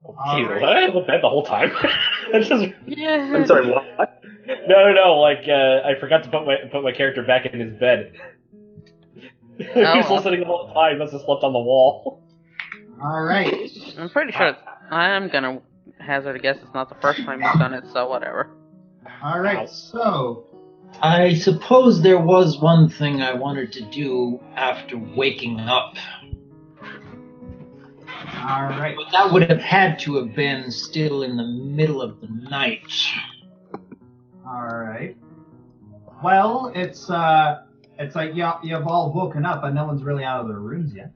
Oh, jeez, was I in the bed the whole time? Yeah. I'm sorry, what? No. Like I forgot to put my character back in his bed. He was still sitting the whole time. He must have slept on the wall. All right. I'm pretty sure I'm gonna hazard a guess it's not the first time you've done it, so whatever. All right. So, I suppose there was one thing I wanted to do after waking up. all right. But that would have had to have been still in the middle of the night. All right. Well, it's like you've all woken up, but no one's really out of their rooms yet.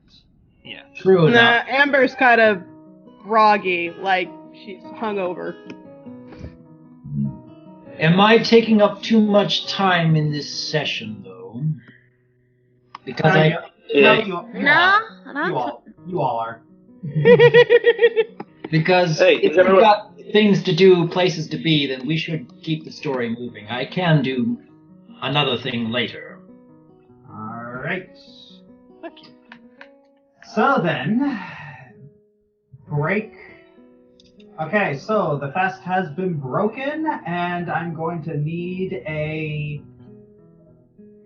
Yeah. True Nah, enough. Amber's kind of groggy, like she's hungover. Am I taking up too much time in this session, though? Because You all are. Because Hey, if is we've everyone- got things to do, places to be, then we should keep the story moving. I can do another thing later. All right. So then, break. Okay, so the fast has been broken, and I'm going to need a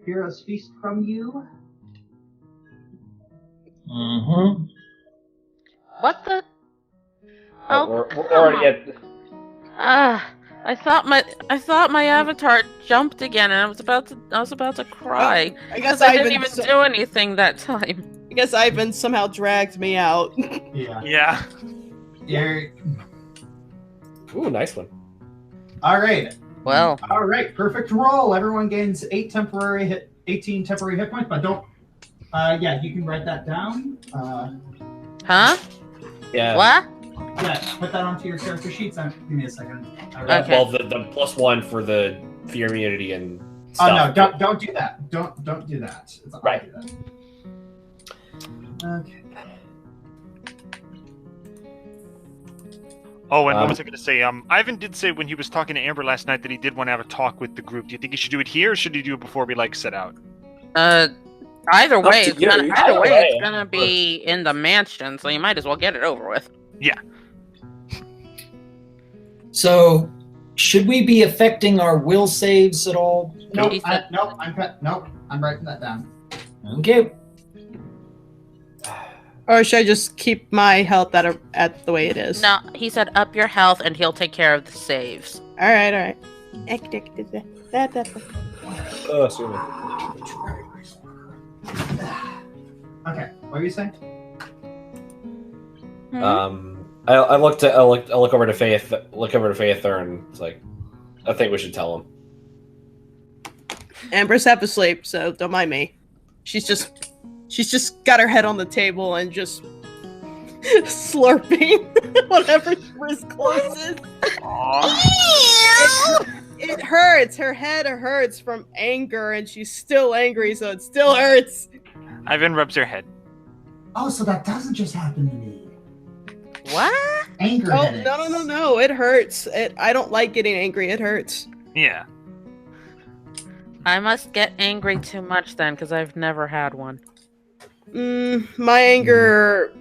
Hero's Feast from you. Mm-hmm. What the? Oh, we're already at. I thought my avatar jumped again, and I was about to cry. I guess Because I didn't even do anything that time. I guess Ivan somehow dragged me out. Yeah. Yeah. You're... Ooh, nice one. All right. Well, All right. Perfect roll. Everyone gains 18 temporary hit points, but don't. Yeah, you can write that down. huh? Yeah. What? Yeah, put that onto your character sheets. Give me a second. Okay. Well, the +1 for the fear immunity and Oh stuff. no! Don't do that. Don't do that. Right. Do that. Okay. Oh, and what was I going to say? Ivan did say when he was talking to Amber last night that he did want to have a talk with the group. Do you think he should do it here, or should he do it before we set out? Either way, to you. it's gonna be in the mansion, so you might as well get it over with. Yeah. So, should we be affecting our will saves at all? Nope. He said- I'm writing that down. Okay. Or should I just keep my health at the way it is? No, he said up your health, and he'll take care of the saves. All right. Oh, excuse me. Okay. What were you saying? I look over to Faith. Look over to Faither, and it's like, I think we should tell him. Amber's half asleep, so don't mind me. She's just got her head on the table and just slurping whatever was closest. It hurts. Her head hurts from anger, and she's still angry, so it still hurts. Ivan rubs her head. Oh, so that doesn't just happen to me. What? Anger Oh, headaches. no. It hurts. I don't like getting angry. It hurts. Yeah. I must get angry too much then, because I've never had one. My anger,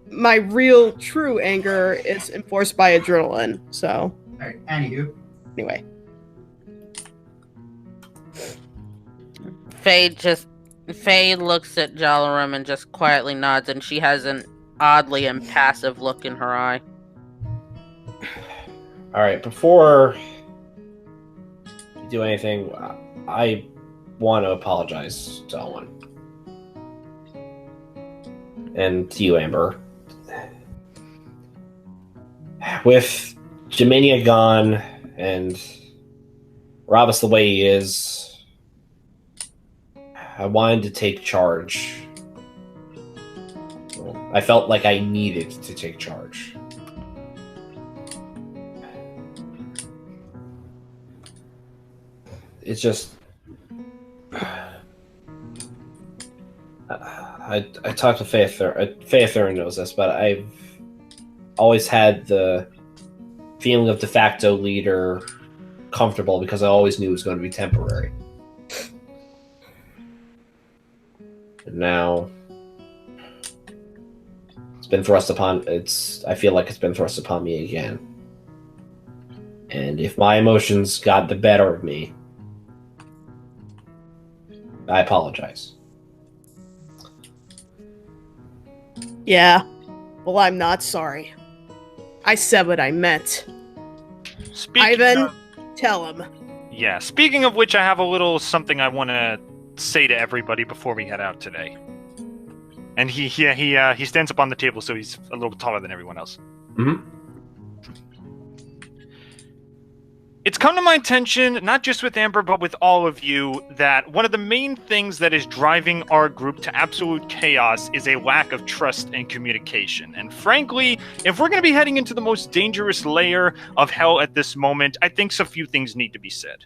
my real true anger is enforced by adrenaline. So, All right. Anywho. anyway. Faye looks at Jalarum and just quietly nods, and she has an oddly impassive look in her eye. All right, before you do anything, I want to apologize to Owen and to you, Amber. With Gemania gone and Robus the way he is, I wanted to take charge. I felt like I needed to take charge. It's just... I talked to Faither knows this, but I've always had the feeling of de facto leader comfortable because I always knew it was going to be temporary. And now It's been thrust upon. I feel like it's been thrust upon me again. And if my emotions got the better of me, I apologize. Yeah. Well, I'm not sorry. I said what I meant. Ivan, tell him. Yeah, speaking of which, I have a little something I want to say to everybody before we head out today. And he stands up on the table, so he's a little taller than everyone else. Mm-hmm. It's come to my attention, not just with Amber, but with all of you, that one of the main things that is driving our group to absolute chaos is a lack of trust and communication. And frankly, if we're going to be heading into the most dangerous layer of hell at this moment, I think a few things need to be said.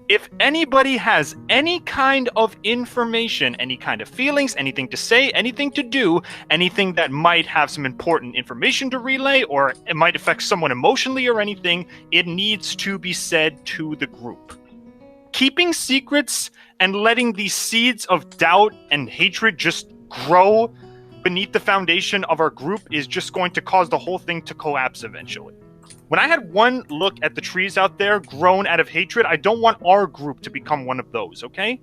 If anybody has any kind of information, any kind of feelings, anything to say, anything to do, anything that might have some important information to relay, or it might affect someone emotionally or anything, it needs to be said to the group. Keeping secrets and letting these seeds of doubt and hatred just grow beneath the foundation of our group is just going to cause the whole thing to collapse eventually. When I had one look at the trees out there grown out of hatred, I don't want our group to become one of those, okay?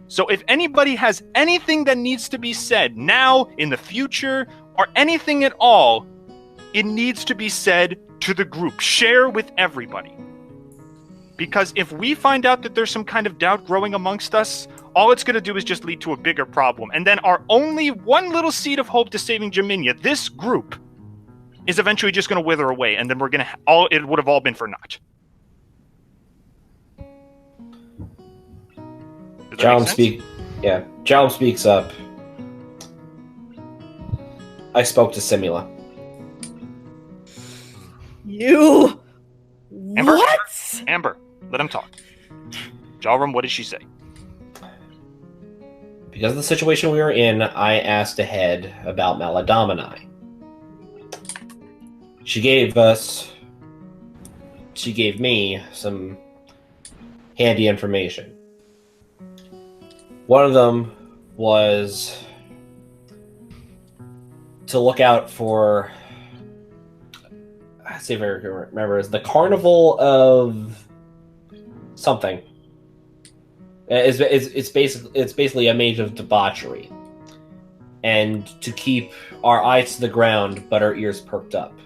So if anybody has anything that needs to be said now, in the future, or anything at all, it needs to be said to the group. Share with everybody. Because if we find out that there's some kind of doubt growing amongst us, all it's going to do is just lead to a bigger problem. And then our only one little seed of hope to saving Jaminia, this group, is eventually just going to wither away, and then we're going to it would have all been for naught. Jalum speaks up. I spoke to Simula. You... Amber? What? Amber, let him talk. Jalrum, what did she say? Because of the situation we were in, I asked ahead about Maladomini. She gave me some handy information. One of them was to look out for, let's see if I can remember, is the Carnival of something. It's basically a mage of debauchery. And to keep our eyes to the ground, but our ears perked up.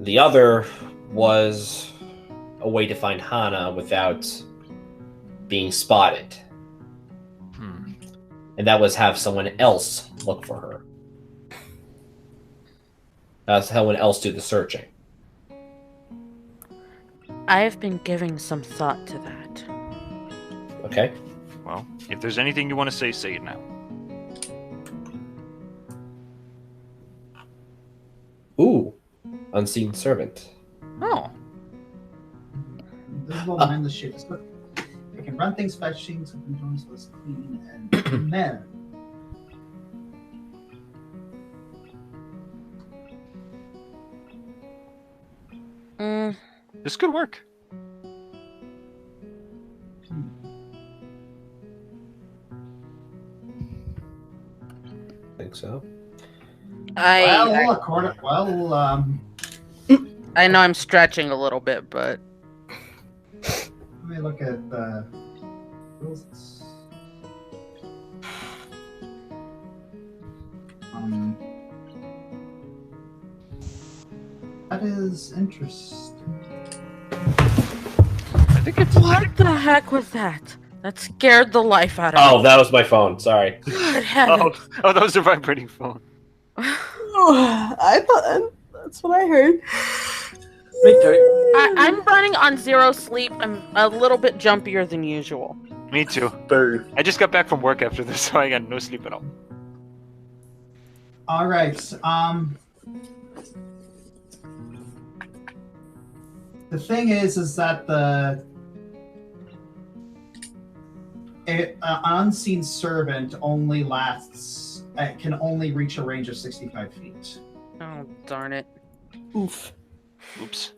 The other was a way to find Hana without being spotted. And that was have someone else look for her. Have someone else do the searching. I have been giving some thought to that. Okay. Well, if there's anything you want to say it now. Ooh. Unseen servant. Oh. Invisible, mindless shit. I can run things, fetch things, and controls less clean, and men. This could work. I think so. I know I'm stretching a little bit, but let me look at the rules. That is interesting. I think it's what the heck was that? That scared the life out of me. Oh, that was my phone. Sorry. Good heavens. Oh, that was a vibrating phone. I thought that's what I heard. I'm running on 0 sleep. I'm a little bit jumpier than usual. Me too. I just got back from work after this, so I got no sleep at all. All right. The thing is that an unseen servant only lasts. It can only reach a range of 65 feet. Oh, darn it. Oof. Oops.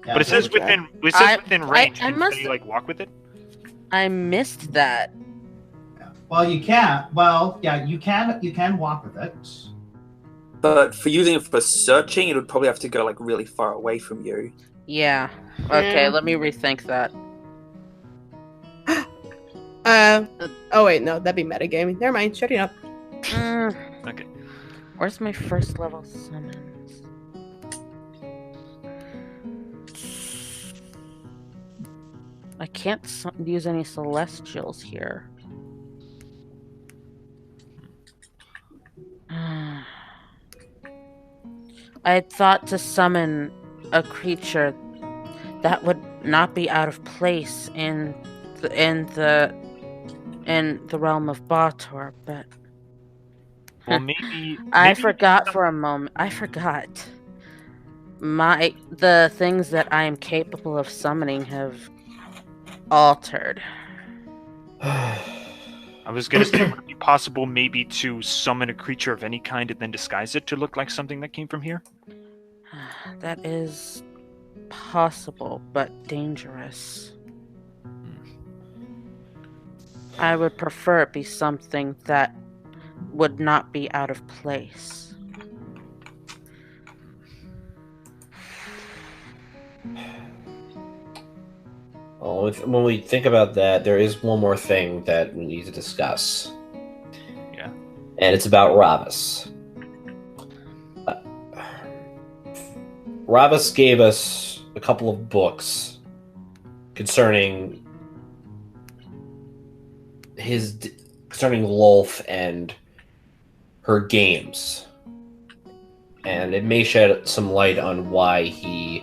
Yeah, But it says within within range. I Can must you like walk with it? I missed that. Well, you can't. Well, yeah, you can. You can walk with it. But for using it for searching, it would probably have to go like really far away from you. Yeah. Okay, Yeah. let me rethink that. Oh wait, no, that'd be metagaming. Never mind, shutting up. Okay. Where's my first level summons? I can't use any celestials here. I had thought to summon a creature that would not be out of place in the realm of Bator, but Well, maybe I forgot for a moment. I forgot. The things that I am capable of summoning have altered. I was gonna say, would it be possible maybe to summon a creature of any kind and then disguise it to look like something that came from here? That is possible, but dangerous. I would prefer it be something that would not be out of place. Well, when we think about that, there is one more thing that we need to discuss. Yeah. And it's about Ravis. Ravis gave us a couple of books concerning Lolth and her games. And it may shed some light on why he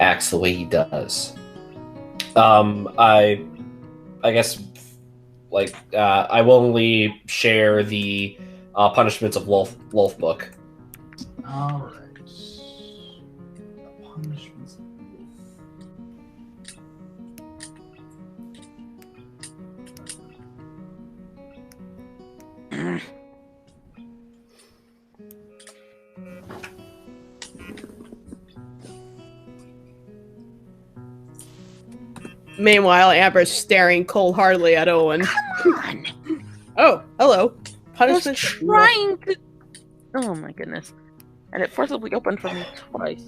acts the way he does. I guess, like, I will only share the Punishments of Lolth book. All right. The punishments of Meanwhile, Amber's staring cold-heartedly at Owen. Come on! Oh, hello. I was Punishment. trying to... Oh my goodness. And it forcibly opened for me twice.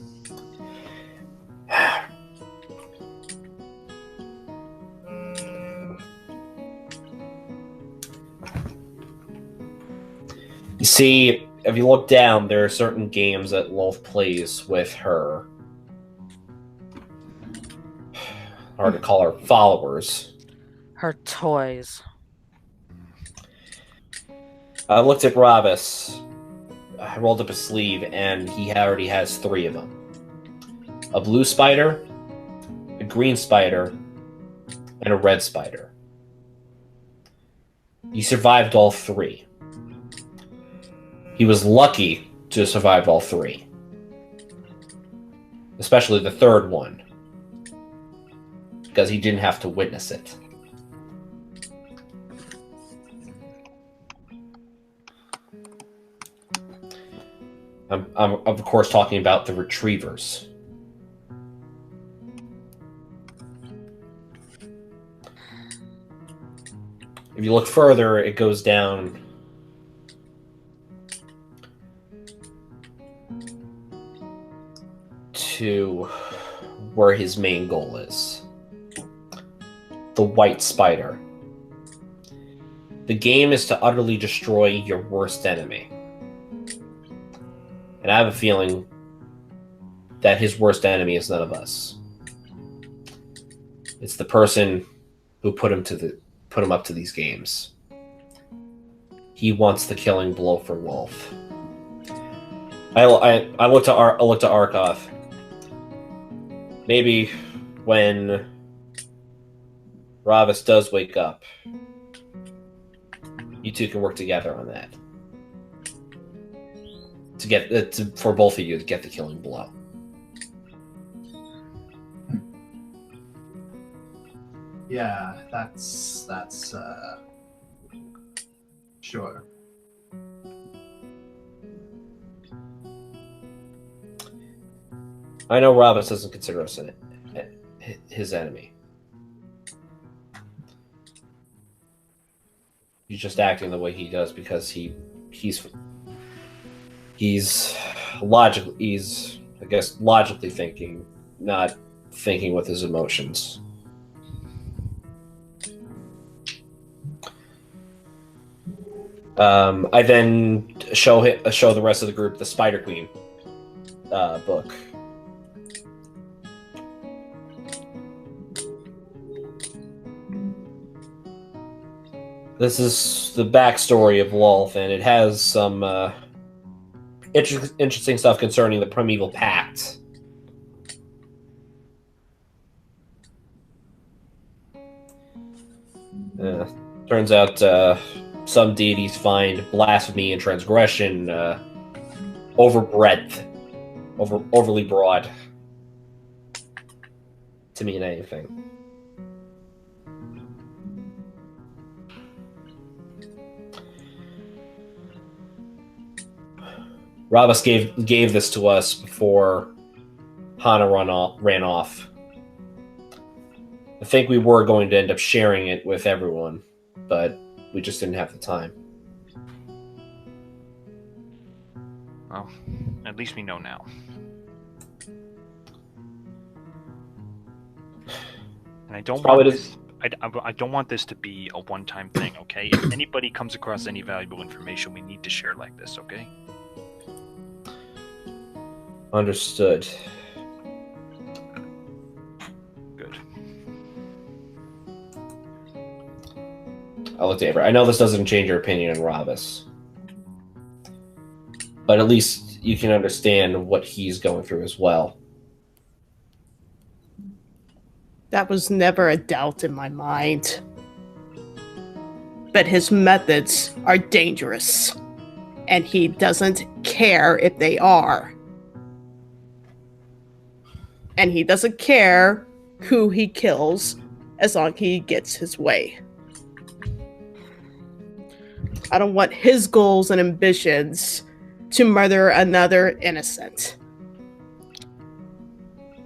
You see, if you look down, there are certain games that Lolth plays with her. Hard to call her followers. Her toys. I looked at Ravis. I rolled up his sleeve, and he already has 3 of them. A blue spider, a green spider, and a red spider. He survived all 3. He was lucky to have survived all 3. Especially the 3rd one. Because he didn't have to witness it. I'm of course talking about the retrievers. If you look further, it goes down to where his main goal is. The white spider. The game is to utterly destroy your worst enemy. And I have a feeling that his worst enemy is none of us. It's the person who put him up to these games. He wants the killing blow for Lolth. I looked to Arkoth. Maybe when Ravis does wake up, you two can work together on that. To get for both of you to get the killing blow. Yeah, that's sure. I know Ravis doesn't consider us his enemy. He's just acting the way he does because he's logically thinking, not thinking with his emotions. I then show the rest of the group the Spider Queen book. This is the backstory of Lolth, and it has some interesting stuff concerning the Primeval Pact. Turns out some deities find blasphemy and transgression overly broad to mean anything. Ravas gave this to us before Hana ran off. I think we were going to end up sharing it with everyone, but we just didn't have the time. Well, at least we know now. And I don't want this to be a one-time thing, okay? If anybody comes across any valuable information, we need to share like this, okay? Understood. Good. I'll look to Amber. I know this doesn't change your opinion on Ravas, but at least you can understand what he's going through as well. That was never a doubt in my mind. But his methods are dangerous, and he doesn't care if they are. And he doesn't care who he kills as long as he gets his way. I don't want his goals and ambitions to murder another innocent.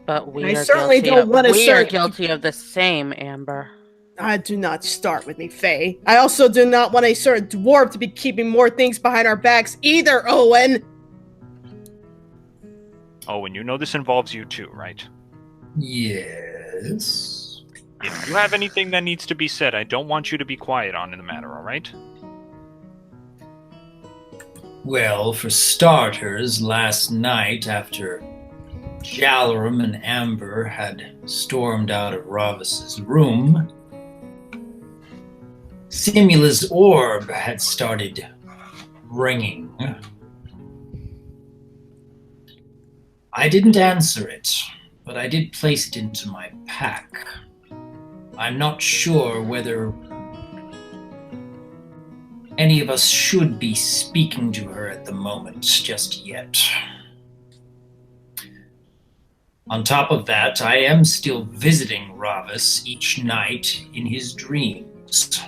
But we I are certainly guilty don't of, want to we are start. guilty of the same, Amber. Do not start with me, Faye. I also do not want a certain dwarf to be keeping more things behind our backs either, Owen. Oh, and you know this involves you too, right? Yes. If you have anything that needs to be said, I don't want you to be quiet on the matter, alright? Well, for starters, last night after Jalrum and Amber had stormed out of Ravas's room, Simula's orb had started ringing. I didn't answer it, but I did place it into my pack. I'm not sure whether any of us should be speaking to her at the moment just yet. On top of that, I am still visiting Ravas each night in his dreams,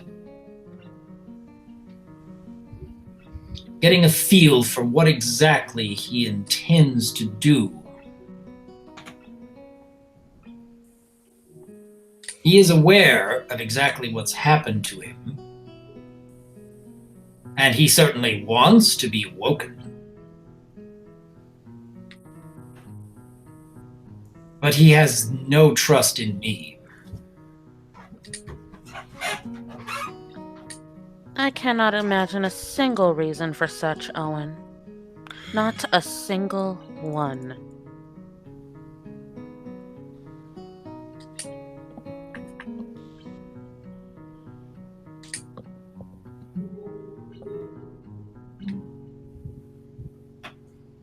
getting a feel for what exactly he intends to do. He is aware of exactly what's happened to him, and he certainly wants to be woken. But he has no trust in me. I cannot imagine a single reason for such, Owen. Not a single one.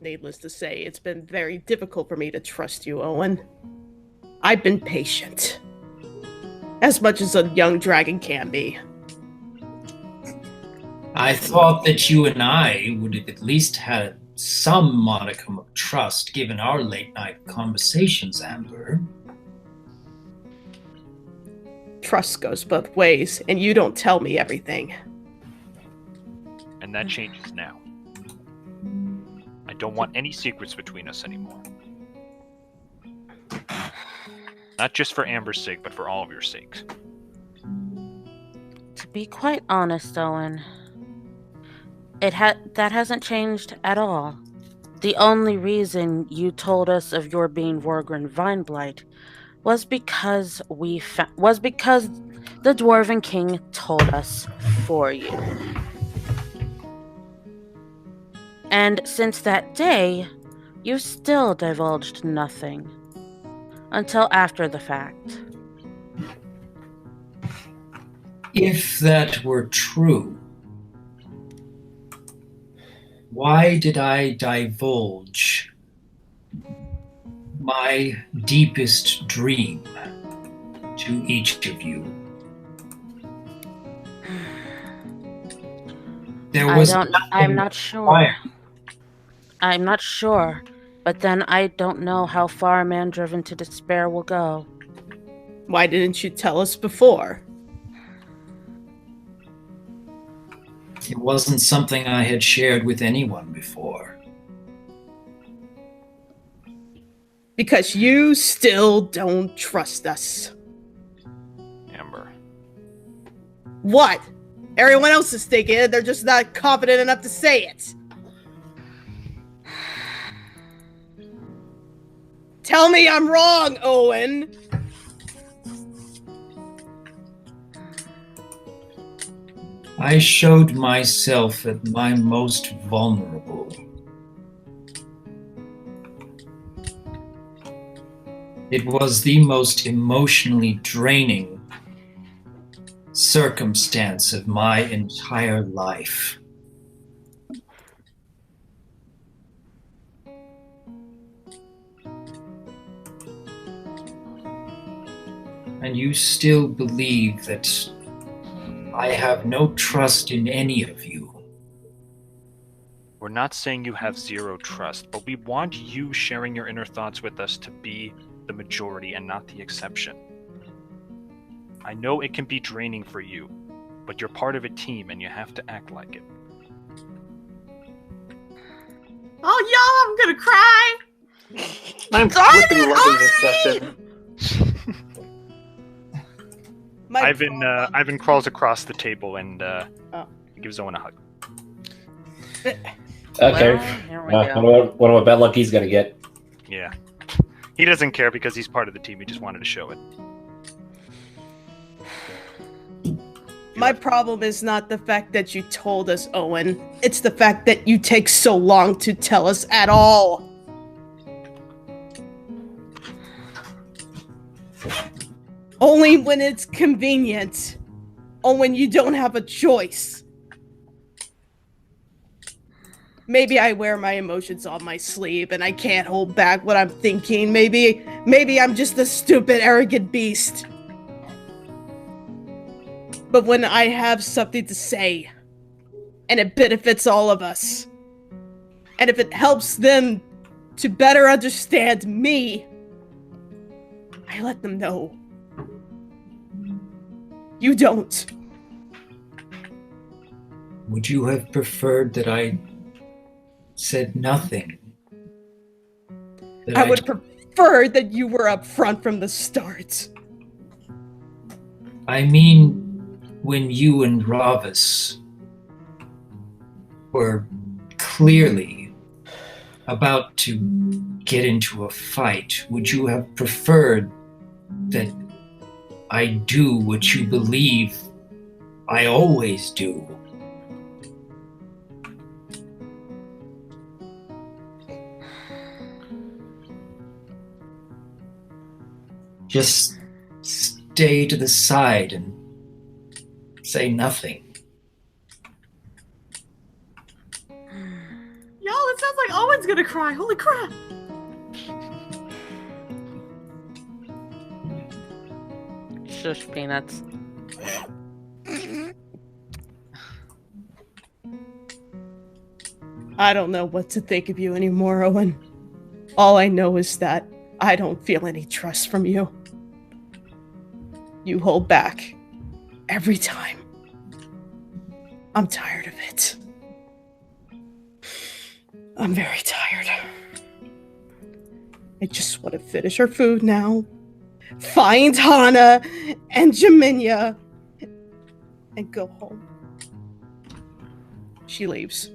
Needless to say, it's been very difficult for me to trust you, Owen. I've been patient. As much as a young dragon can be. I thought that you and I would have at least had some modicum of trust given our late-night conversations, Amber. Trust goes both ways, and you don't tell me everything. And that changes now. I don't want any secrets between us anymore. Not just for Amber's sake, but for all of your sakes. To be quite honest, Owen, that hasn't changed at all. The only reason you told us of your being Vorgren Vineblight was because the Dwarven King told us for you. And since that day, you still divulged nothing. Until after the fact. If that were true, why did I divulge my deepest dream to each of you? I'm not sure. I'm not sure, but then I don't know how far a man driven to despair will go. Why didn't you tell us before? It wasn't something I had shared with anyone before. Because you still don't trust us. Amber. What? Everyone else is thinking it, they're just not confident enough to say it. Tell me I'm wrong, Owen! I showed myself at my most vulnerable. It was the most emotionally draining circumstance of my entire life. And you still believe that I have no trust in any of you. We're not saying you have zero trust, but we want you sharing your inner thoughts with us to be the majority and not the exception. I know it can be draining for you, but you're part of a team and you have to act like it. Oh, y'all, I'm gonna cry! I'm flipping loving this session. Ivan crawls across the table and gives Owen a hug. Okay. Well, here we go. What about bad luck he's gonna get? Yeah. He doesn't care because he's part of the team. He just wanted to show it. My problem is not the fact that you told us, Owen. It's the fact that you take so long to tell us at all. Only when it's convenient. Or when you don't have a choice. Maybe I wear my emotions on my sleeve and I can't hold back what I'm thinking. Maybe I'm just a stupid, arrogant beast. But when I have something to say, and it benefits all of us, and if it helps them to better understand me, I let them know. You don't. Would you have preferred that I said nothing? I would prefer that you were up front from the start. I mean, when you and Ravis were clearly about to get into a fight, would you have preferred that I do what you believe I always do? Just stay to the side and say nothing. Y'all, it sounds like Owen's gonna cry. Holy crap! Shush, Peanuts. I don't know what to think of you anymore, Owen. All I know is that I don't feel any trust from you. You hold back. Every time. I'm tired of it. I'm very tired. I just want to finish our food now. Find Hana and Jaminia and go home. She leaves.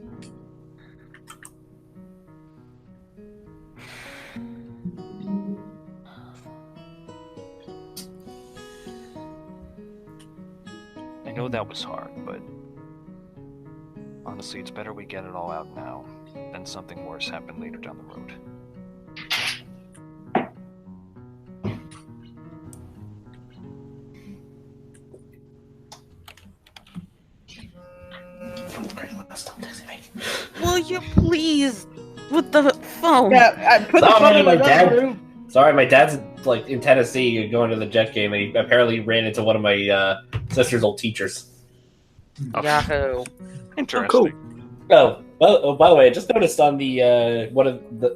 I know that was hard, but honestly, it's better we get it all out now than something worse happen later down the road. Will you please with the phone? Yeah, I put the Sorry, phone in my another dad- room. Sorry, my dad's like in Tennessee going to the Jet game, and he apparently ran into one of my sister's old teachers. Yahoo! Interesting. cool. Oh, by the way, I just noticed on the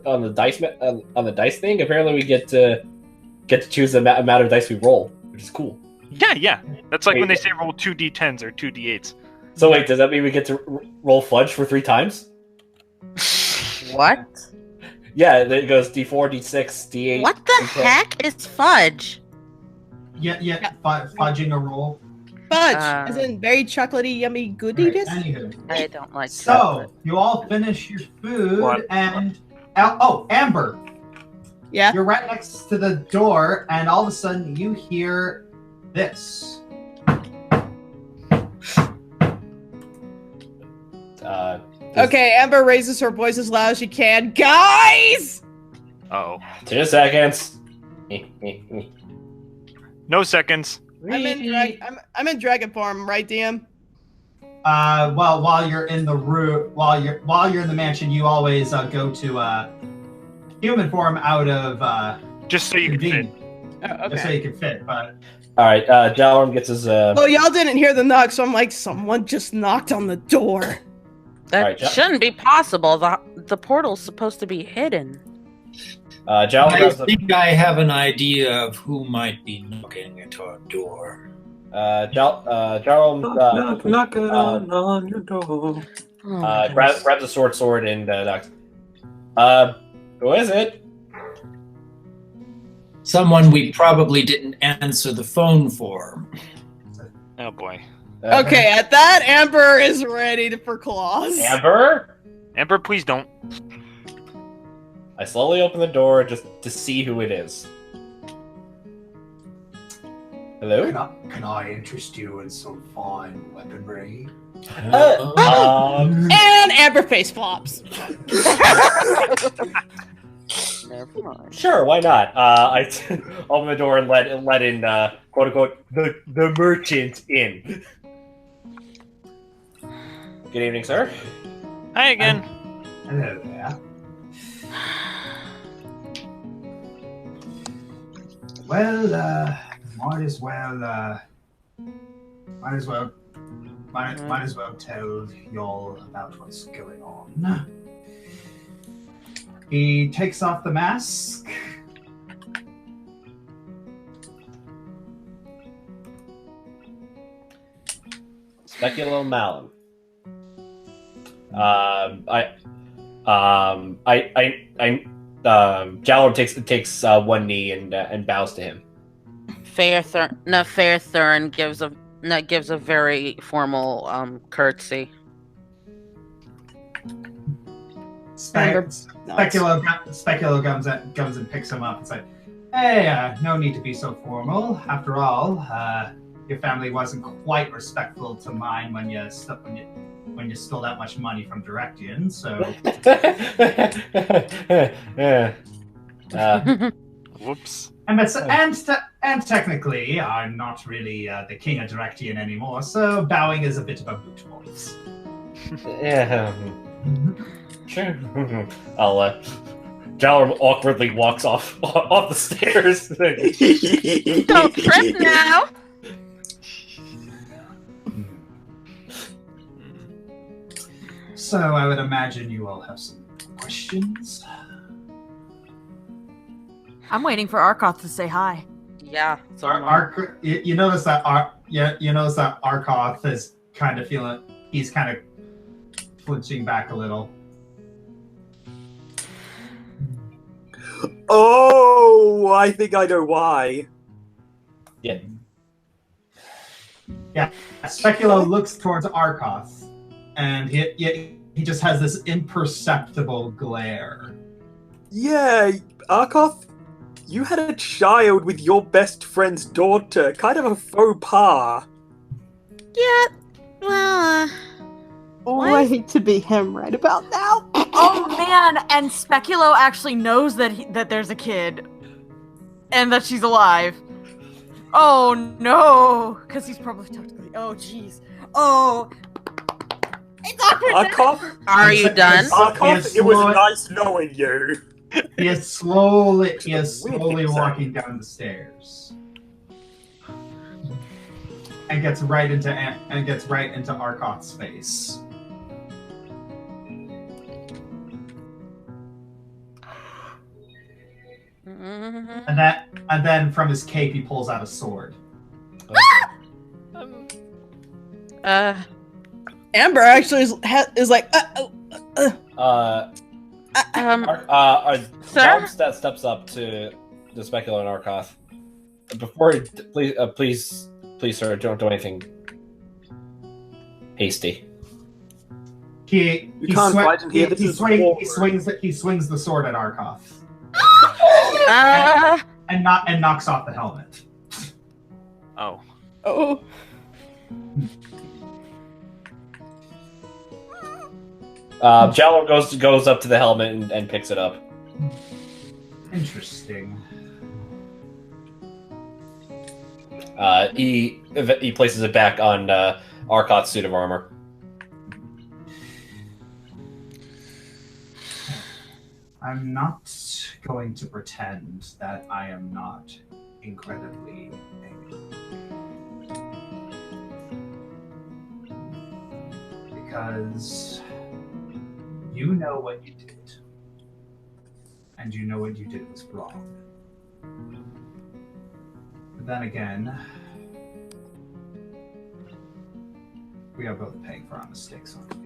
on the dice thing. Apparently, we get to choose the amount of dice we roll, which is cool. Yeah. That's like when they say roll 2 d10s or 2 d8s. So wait, does that mean we get to roll fudge for 3 times? What? Yeah, it goes D4, D6, D8. What the heck is fudge? Yeah, fudging a roll. Fudge, as in very chocolatey, yummy goodiness. Right, anywho. I don't like So, chocolate. you all finish your food, What? and... Oh, Amber! Yeah. You're right next to the door, and all of a sudden you hear this. Okay, Amber raises her voice as loud as she can. Guys! Uh-oh. 2 seconds. No seconds. I'm in dragon form, right, DM? Well, while you're in the room, while you're in the mansion, you always go to human form out of Just so you can fit. convenience, just so you can fit. But All right, Jalorm gets his. Well, y'all didn't hear the knock, so I'm like, someone just knocked on the door. That Alright, shouldn't be possible. The portal's supposed to be hidden. Jalorm I has the. think I have an idea of who might be knocking at our door. Jalorm Knock on your door. Oh, grabs a sword and knocks. Who is it? Someone we probably didn't answer the phone for. Oh boy. Okay, at that, Amber is ready for claws. Amber. Amber, please don't. I slowly open the door just to see who it is. Hello? Can I interest you in some fine weaponry? And Amber face flops. never mind. Sure, why not? I open the door and let in quote unquote the merchant in. Good evening, sir. Hi again. hello there. Well, might as well tell y'all about what's going on. He takes off the mask. Speculo Malum. Jalorm takes one knee and bows to him. Fairthurn gives a very formal curtsy. Speculo comes and picks him up and says, "Hey, no need to be so formal. After all, your family wasn't quite respectful to mine when you stole that much money from Direction. So, Whoops. and technically, I'm not really the king of Direction anymore. So, bowing is a bit of a moot point." Yeah. Sure. I'll Jalorm awkwardly walks off the stairs. Don't trip now. So I would imagine you all have some questions. I'm waiting for Arkoth to say hi. Yeah. So You notice that Arkoth is kind of he's kind of flinching back a little. Oh, I think I know why. Yeah. Yeah, Speculo looks towards Arkoth, and he just has this imperceptible glare. Yeah, Arkoth, you had a child with your best friend's daughter. Kind of a faux pas. Yeah. Well, Oh, I hate to be him right about now. Oh man, and Speculo actually knows that there's a kid, and that she's alive. Oh no, because he's probably talked to the. Oh jeez. Oh. It's awkward. Arkoth, are you done? Arkoth, it was nice knowing you. He is slowly Weird walking down the stairs, and gets right into Arkoth's face. And then from his cape he pulls out a sword. Amber actually is like, Sir? That steps up to the Speculo and Arkoth. Before, please, sir, don't do anything hasty. He swings the sword at Arkoth. And knocks off the helmet. Oh. oh. Jallo goes up to the helmet and picks it up. Interesting. He places it back on Arkoth's suit of armor. I'm not going to pretend that I am not incredibly angry. Because you know what you did. And you know what you did was wrong. But then again, we are both paying for our mistakes, aren't we?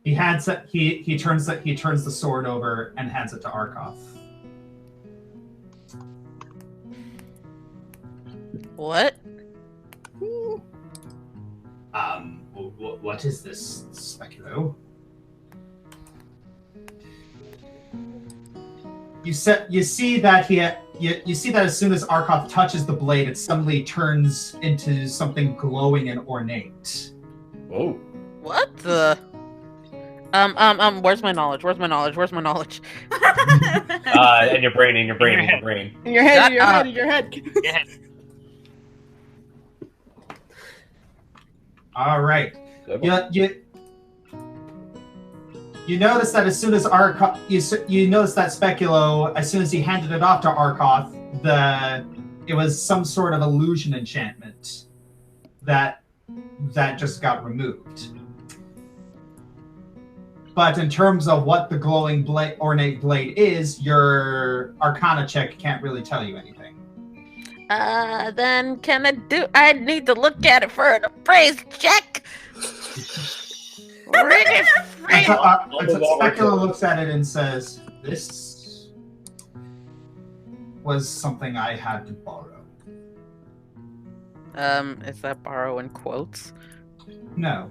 He turns the sword over and hands it to Arkoth. What? What is this, Speculo? You see that as soon as Arkoth touches the blade, it suddenly turns into something glowing and ornate. Whoa. What the? Where's my knowledge? And your brain. In your head. All right. You notice that as soon as you notice that Speculo, as soon as he handed it off to Arkoth, it was some sort of illusion enchantment that just got removed. But in terms of what the glowing ornate blade is, your Arcana check can't really tell you anything. Then I need to look at it for an appraise check. Speculo looks at it and says, "This was something I had to borrow." Is that borrow in quotes? No.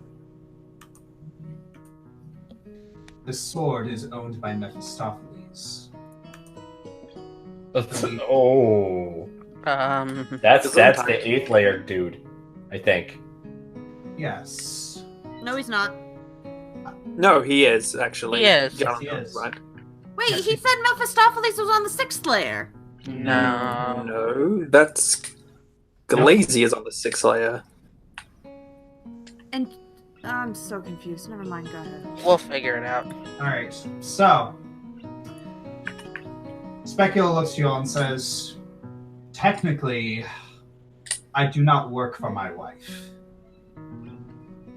The sword is owned by Mephistopheles. Oh. That's the 8th layer dude, I think. Yes. No, he's not. No, he is, actually. He is. Yes, he is. Right. Wait, he said Mephistopheles was on the 6th layer. No, that's... Galazi is on the 6th layer. And I'm so confused. Never mind, go ahead. We'll figure it out. Alright, so... Speculo looks to you all and says, "Technically, I do not work for my wife.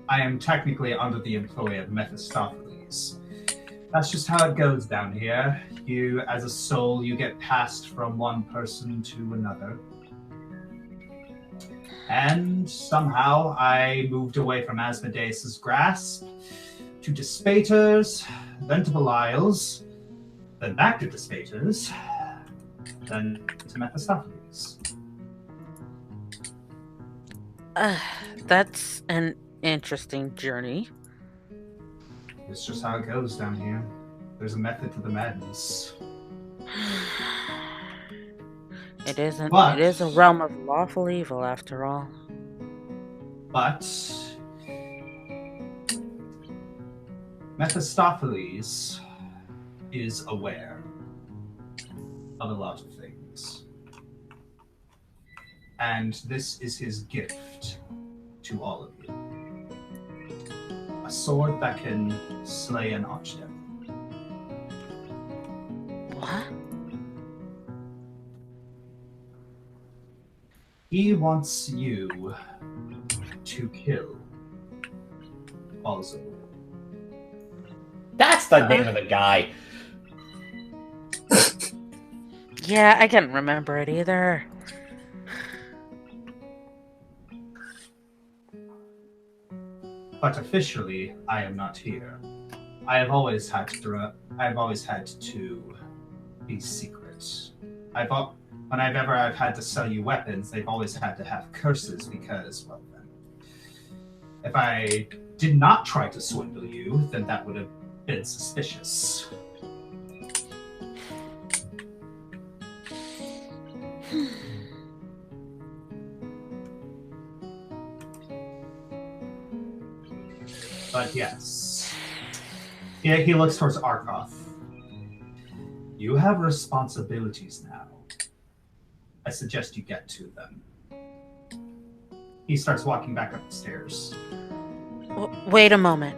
I am technically under the employ of Mephistopheles. That's just how it goes down here. You, as a soul, you get passed from one person to another. And somehow I moved away from Asmodeus' grasp to Despater's, then to Belial's, Then back to the Spators. Then to Mephistopheles. That's an interesting journey. It's just how it goes down here. There's a method to the madness. It isn't. But- It is a realm of lawful evil, after all. But Mephistopheles is aware of a lot of things. And this is his gift to all of you. A sword that can slay an archdevil. What? He wants you to kill Balzo. That's the name of the guy. Yeah, I can't remember it either. But officially, I am not here. I have always had to be secret. When I've had to sell you weapons, they've always had to have curses because, well, then, if I did not try to swindle you, then that would have been suspicious. But yes. Yeah, he looks towards Arkoth. You have responsibilities now. I suggest you get to them. He starts walking back up the stairs. Wait a moment.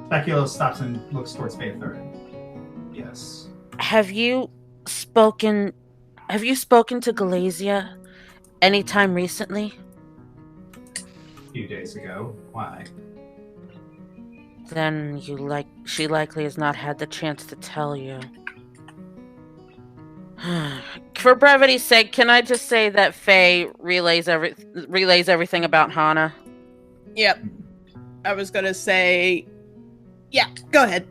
Speculos stops and looks towards Faether. Yes. Have you spoken to Galasia anytime recently? A few days ago. Why? Then she likely has not had the chance to tell you. For brevity's sake, can I just say that Faye relays everything about Hana? Yep. I was gonna say, yeah, go ahead.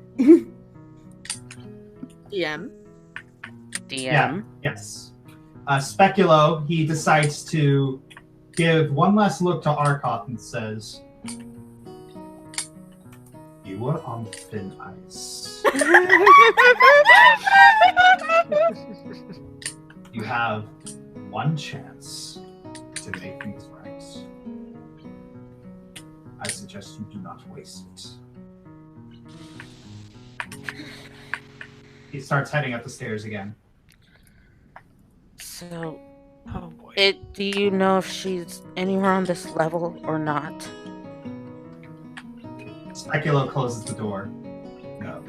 DM. DM. Yes. Speculo, he decides to give one last look to Arkoth and says, "You were on thin ice. You have one chance to make things right. I suggest you do not waste it." He starts heading up the stairs again. So, Oh boy. do you know if she's anywhere on this level or not? Speculo closes the door. No.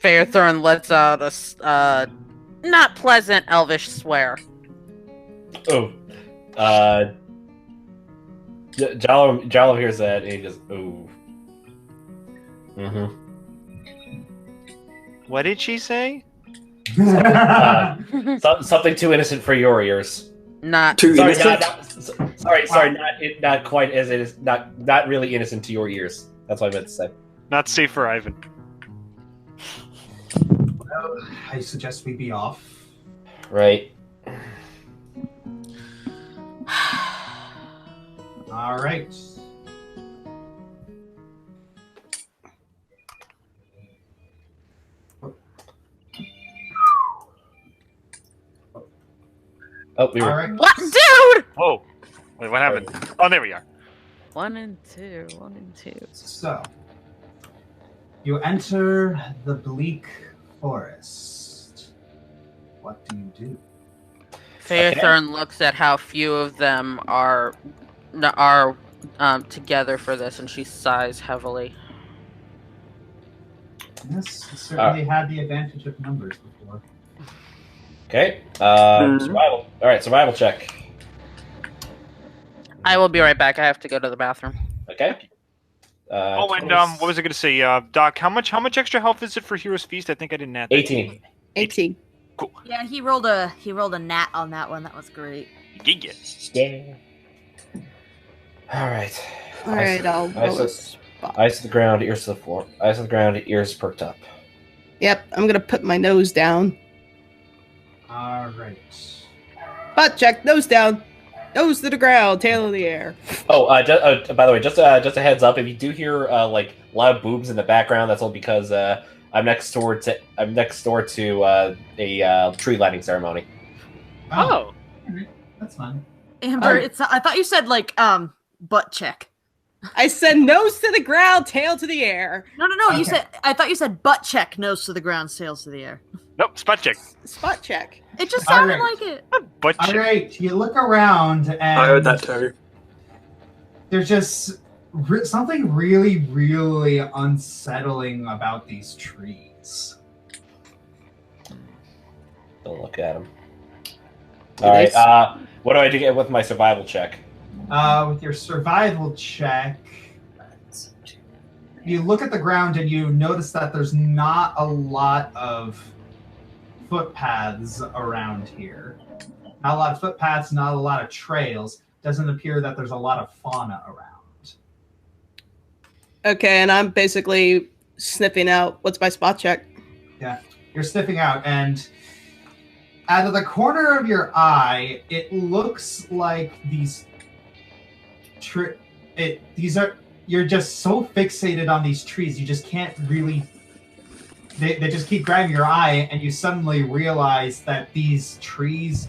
Fairthorn lets out a not pleasant elvish swear. Oh. Jallo hears that and he goes, ooh. Mm-hmm. What did she say? Something too innocent for your ears. Not Too Sorry, innocent. sorry, not quite as it is, not really innocent to your ears. That's what I meant to say. Not safe for Ivan. Well, I suggest we be off. Right. All right. Oh, we All were. right. what, dude? Whoa. Wait, what happened? Oh, there we are. 1 and 2. 1 and 2. So, you enter the bleak forest. What do you do? Fairthorn looks at how few of them are together for this, and she sighs heavily. Yes, you certainly had the advantage of numbers before. Okay. Survival. All right, survival check. I will be right back. I have to go to the bathroom. Okay. Oh, and what was I going to say, Doc? How much extra health is it for Hero's Feast? I think I didn't add that. 18. 18. Cool. Yeah, he rolled a nat on that one. That was great. Yeah. Yeah. All right. All right, I'll roll a Eyes to the ground, ears to the floor. Eyes to the ground, ears perked up. Yep, I'm gonna put my nose down. All right. Butt check, nose down. Nose to the ground, tail in the air. Oh, by the way, just a heads up. If you do hear like loud boobs in the background, that's all because I'm next door to a tree lighting ceremony. Oh. That's fun. Amber, I thought you said like butt check. I said nose to the ground, tail to the air. No. Okay. I thought you said butt check, nose to the ground, tails to the air. Nope, spot check. Spot check. It just sounded All right. like it. Butt All check. right, you look around and I heard that too. there's just something really, really unsettling about these trees. Don't look at them. All right. What do I do with my survival check? With your survival check, you look at the ground and you notice that there's not a lot of footpaths around here. Not a lot of footpaths, not a lot of trails. Doesn't appear that there's a lot of fauna around. Okay, and I'm basically sniffing out. What's my spot check? Yeah, you're sniffing out, and out of the corner of your eye, it looks like these. You're just so fixated on these trees, you just can't really. They just keep grabbing your eye, and you suddenly realize that these trees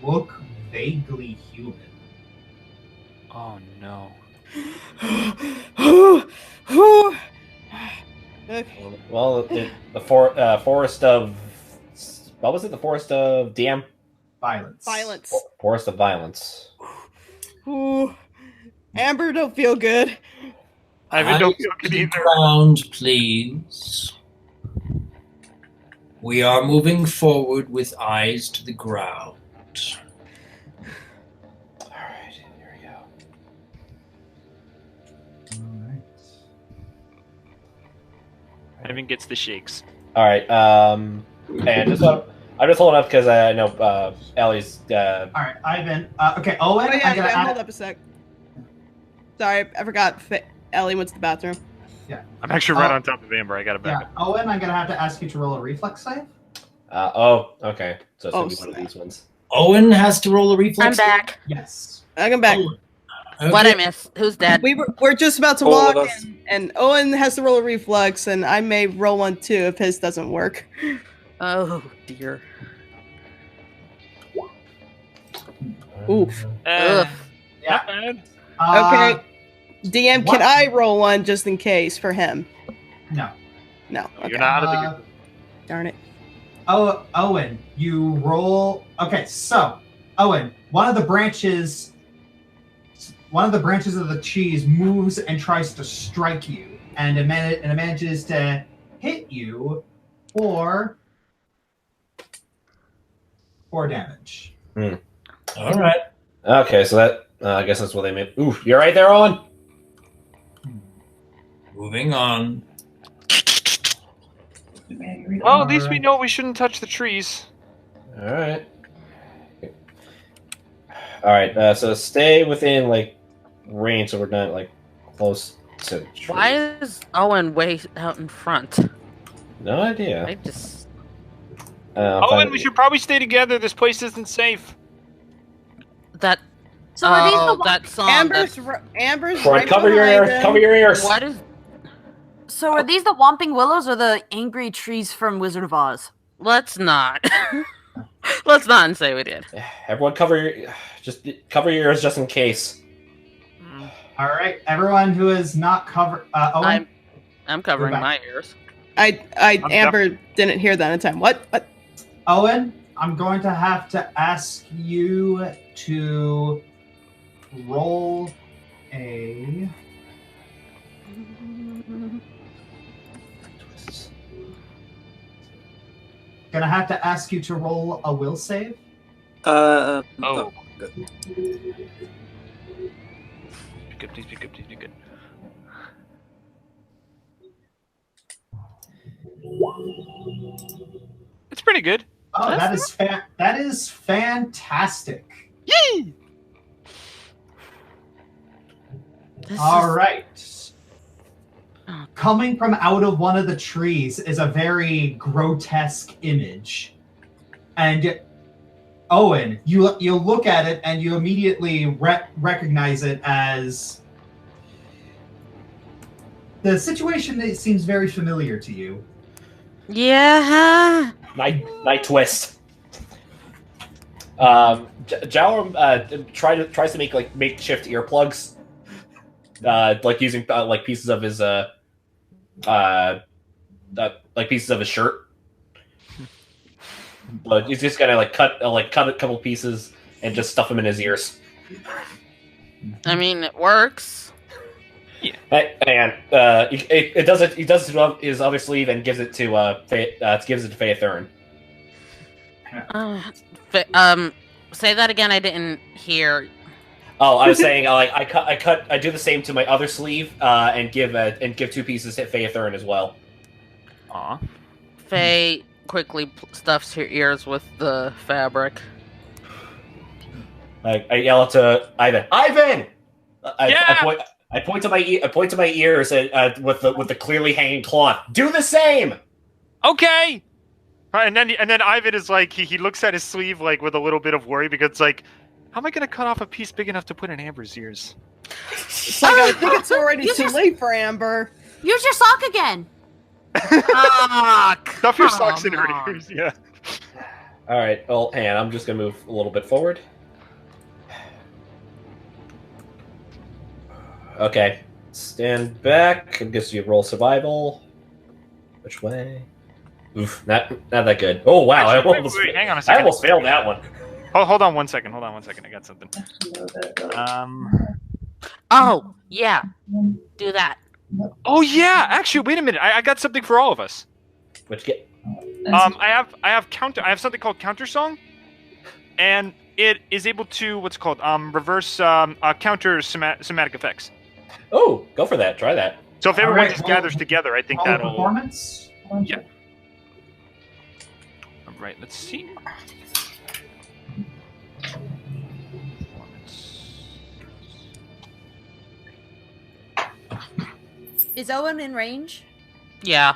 look vaguely human. Oh no. Okay. Well, the forest of what was it? The forest of Violence. Forest of violence. Ooh. Amber don't feel good. I don't feel Eyes good to the either. ground, please. We are moving forward with eyes to the ground. All right, here we go. Alright. Evan gets the shakes. All right. And I'm just holding up because I know Ellie's. Alright, Ivan. Okay, Owen, Oh yeah, I'm gonna yeah, add- hold up a sec. Sorry, I forgot. Ellie went to the bathroom. I'm actually right on top of Amber. I got it back. Yeah, Owen, I'm gonna have to ask you to roll a reflex save. Okay. So it's Oh, gonna be one of these ones. Owen has to roll a reflex. I'm back. Yes. I come back. Okay. What I miss? Who's dead? We're just about to All of walk, us. and Owen has to roll a reflex, and I may roll one too if his doesn't work. Oh dear. Oof. Ugh. Not bad. Okay. DM, what- can I roll one just in case for him? No. No. Okay. You're not out of the group. Darn it. Oh, Owen, you roll. Okay, so Owen, one of the branches of the trees moves and tries to strike you, and it manages to hit you for 4 damage. All right. Okay, so that I guess that's what they meant. Ooh, you're right there, Owen. Moving on. Well, at least we know we shouldn't touch the trees. All right. All right. So stay within like range, so we're not like close to. The tree. Why is Owen way out in front? No idea. I just Owen, we should probably stay together. This place isn't safe. that. So are these Oh, the that song. Amber's that- Amber's Right, right cover your behind ears. him. Cover your ears. What is? So are these the Whomping Willows or the angry trees from Wizard of Oz? Let's not. Let's not say we did. Everyone, cover your ears just in case. All right, everyone who is not covered. Owen, I'm covering Go back. my ears. Amber didn't hear that in time. What? Owen, I'm going to have to ask you to roll a. Gonna have to ask you to roll a will save. Oh. Good. Be good, please be good, please be good. It's pretty good. Oh, that is fantastic. Yay! All right. coming from out of one of the trees is a very grotesque image. And Owen, you look at it and you immediately recognize it as the situation that seems very familiar to you. Yeah. Night twist. Jowram tries to make like makeshift earplugs, like using like pieces of his pieces of his shirt. But he's just gonna cut a couple pieces and just stuff them in his ears. I mean, it works. Yeah. And it does it. He does it to his other sleeve and gives it to gives it to Faye Thurin. Say that again. I didn't hear. Oh, I was saying I do the same to my other sleeve and give 2 pieces to Faye Thurin as well. Aw. Faye quickly stuffs her ears with the fabric. I yell to Ivan. Ivan! Yeah! I point to my ears with the clearly hanging cloth. Do the same. Okay. And then Ivan is like he looks at his sleeve like with a little bit of worry because it's like, how am I gonna cut off a piece big enough to put in Amber's ears? It's like, I think it's already too late for Amber. Use your sock again. Stuff your socks in her ears. Yeah. All right. Well, hang on. I'm just gonna move a little bit forward. Okay. Stand back. I guess you roll survival. Which way? Oof, not that good. Oh wow! Actually, wait, hang on a second. I almost failed that one. Oh, hold on one second. I got something. Oh yeah, do that. Oh yeah. Actually, wait a minute. I got something for all of us. Which get? I have something called counter song, and it is able to reverse counter somatic effects. Oh, go for that. Try that. So if everyone just gathers together, I think that'll. Performance. Yeah. All right. Let's see. Is Owen in range? Yeah.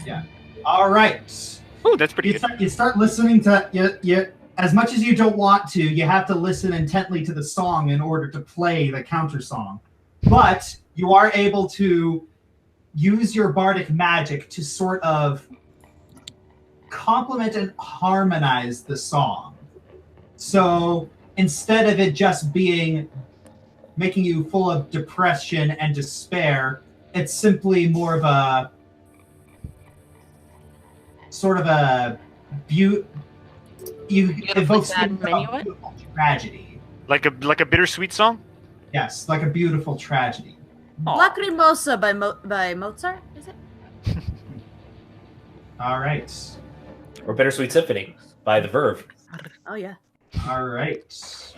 Yeah. All right. Oh, that's pretty good. You start listening to you. As much as you don't want to, you have to listen intently to the song in order to play the counter song. But you are able to use your bardic magic to sort of complement and harmonize the song. So instead of it just making you full of depression and despair, it's simply more of a sort of a you evoke a beautiful tragedy. Like a bittersweet song? Yes, like a beautiful tragedy. Lacrimosa by Mozart, is it? All right. Or Bittersweet Symphony by The Verve. Oh yeah. All right. So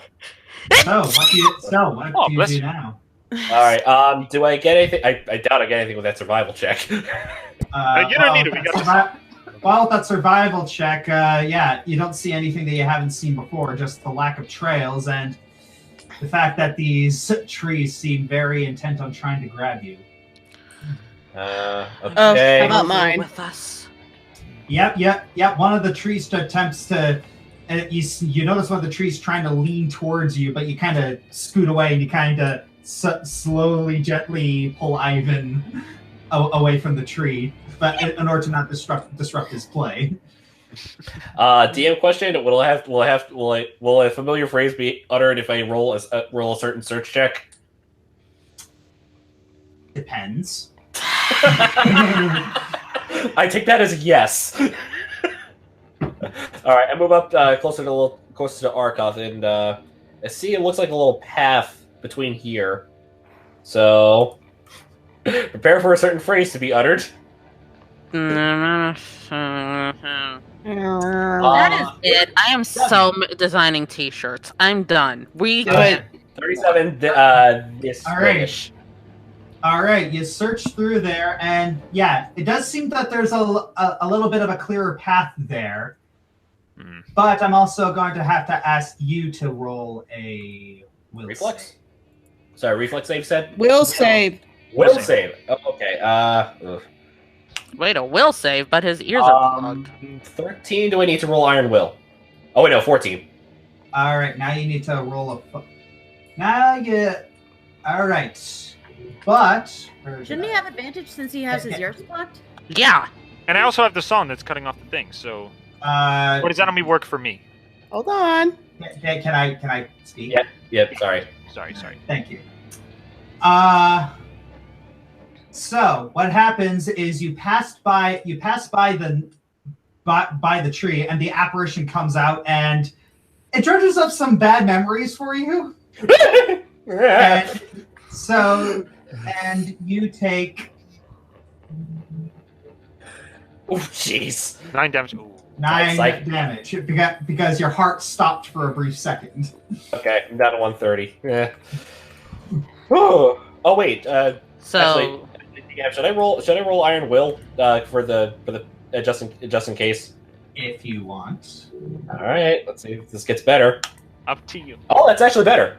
what do you do now? All right. Do I get anything? I doubt I get anything with that survival check. You don't need it. We got Well, with that survival check, you don't see anything that you haven't seen before, just the lack of trails and the fact that these trees seem very intent on trying to grab you. Okay. How about mine? With us. Yep. One of the trees attempts to... you notice one of the trees trying to lean towards you, but you kind of scoot away and you kind of slowly, gently pull Ivan away from the tree, but in order to not disrupt his play. DM question: Will a familiar phrase be uttered if I roll a certain search check? Depends. I take that as a yes. All right, I move up closer to Arkoth, and I see it looks like a little path between here. So prepare for a certain phrase to be uttered. That is it. I am so designing T-shirts. I'm done. We Good. 37. This. All right. All right. You search through there, and yeah, it does seem that there's a little bit of a clearer path there. But I'm also going to have to ask you to roll a will reflex. save. Sorry, reflex save said. Will save. Will save. Oh, okay. Ugh. Wait, a will save, but his ears are plugged. 13. Do I need to roll Iron Will? Oh wait, no, 14. All right, now you need to roll a. Now you. All right, but Shouldn't he have advantage since he has his ears plugged? Yeah. And I also have the song that's cutting off the thing. So, what does that only work for me? Hold on. Can I speak? Yep. Sorry. Sorry. Thank you. So what happens is you pass by the tree, and the apparition comes out, and it dredges up some bad memories for you. and you take. Oh, jeez. 9 damage. Ooh. 9 damage because your heart stopped for a brief second. Okay, I'm down to 130. Yeah. Oh wait. So actually, should I roll Iron Will for the just in case? If you want. All right. Let's see if this gets better. Up to you. Oh, that's actually better.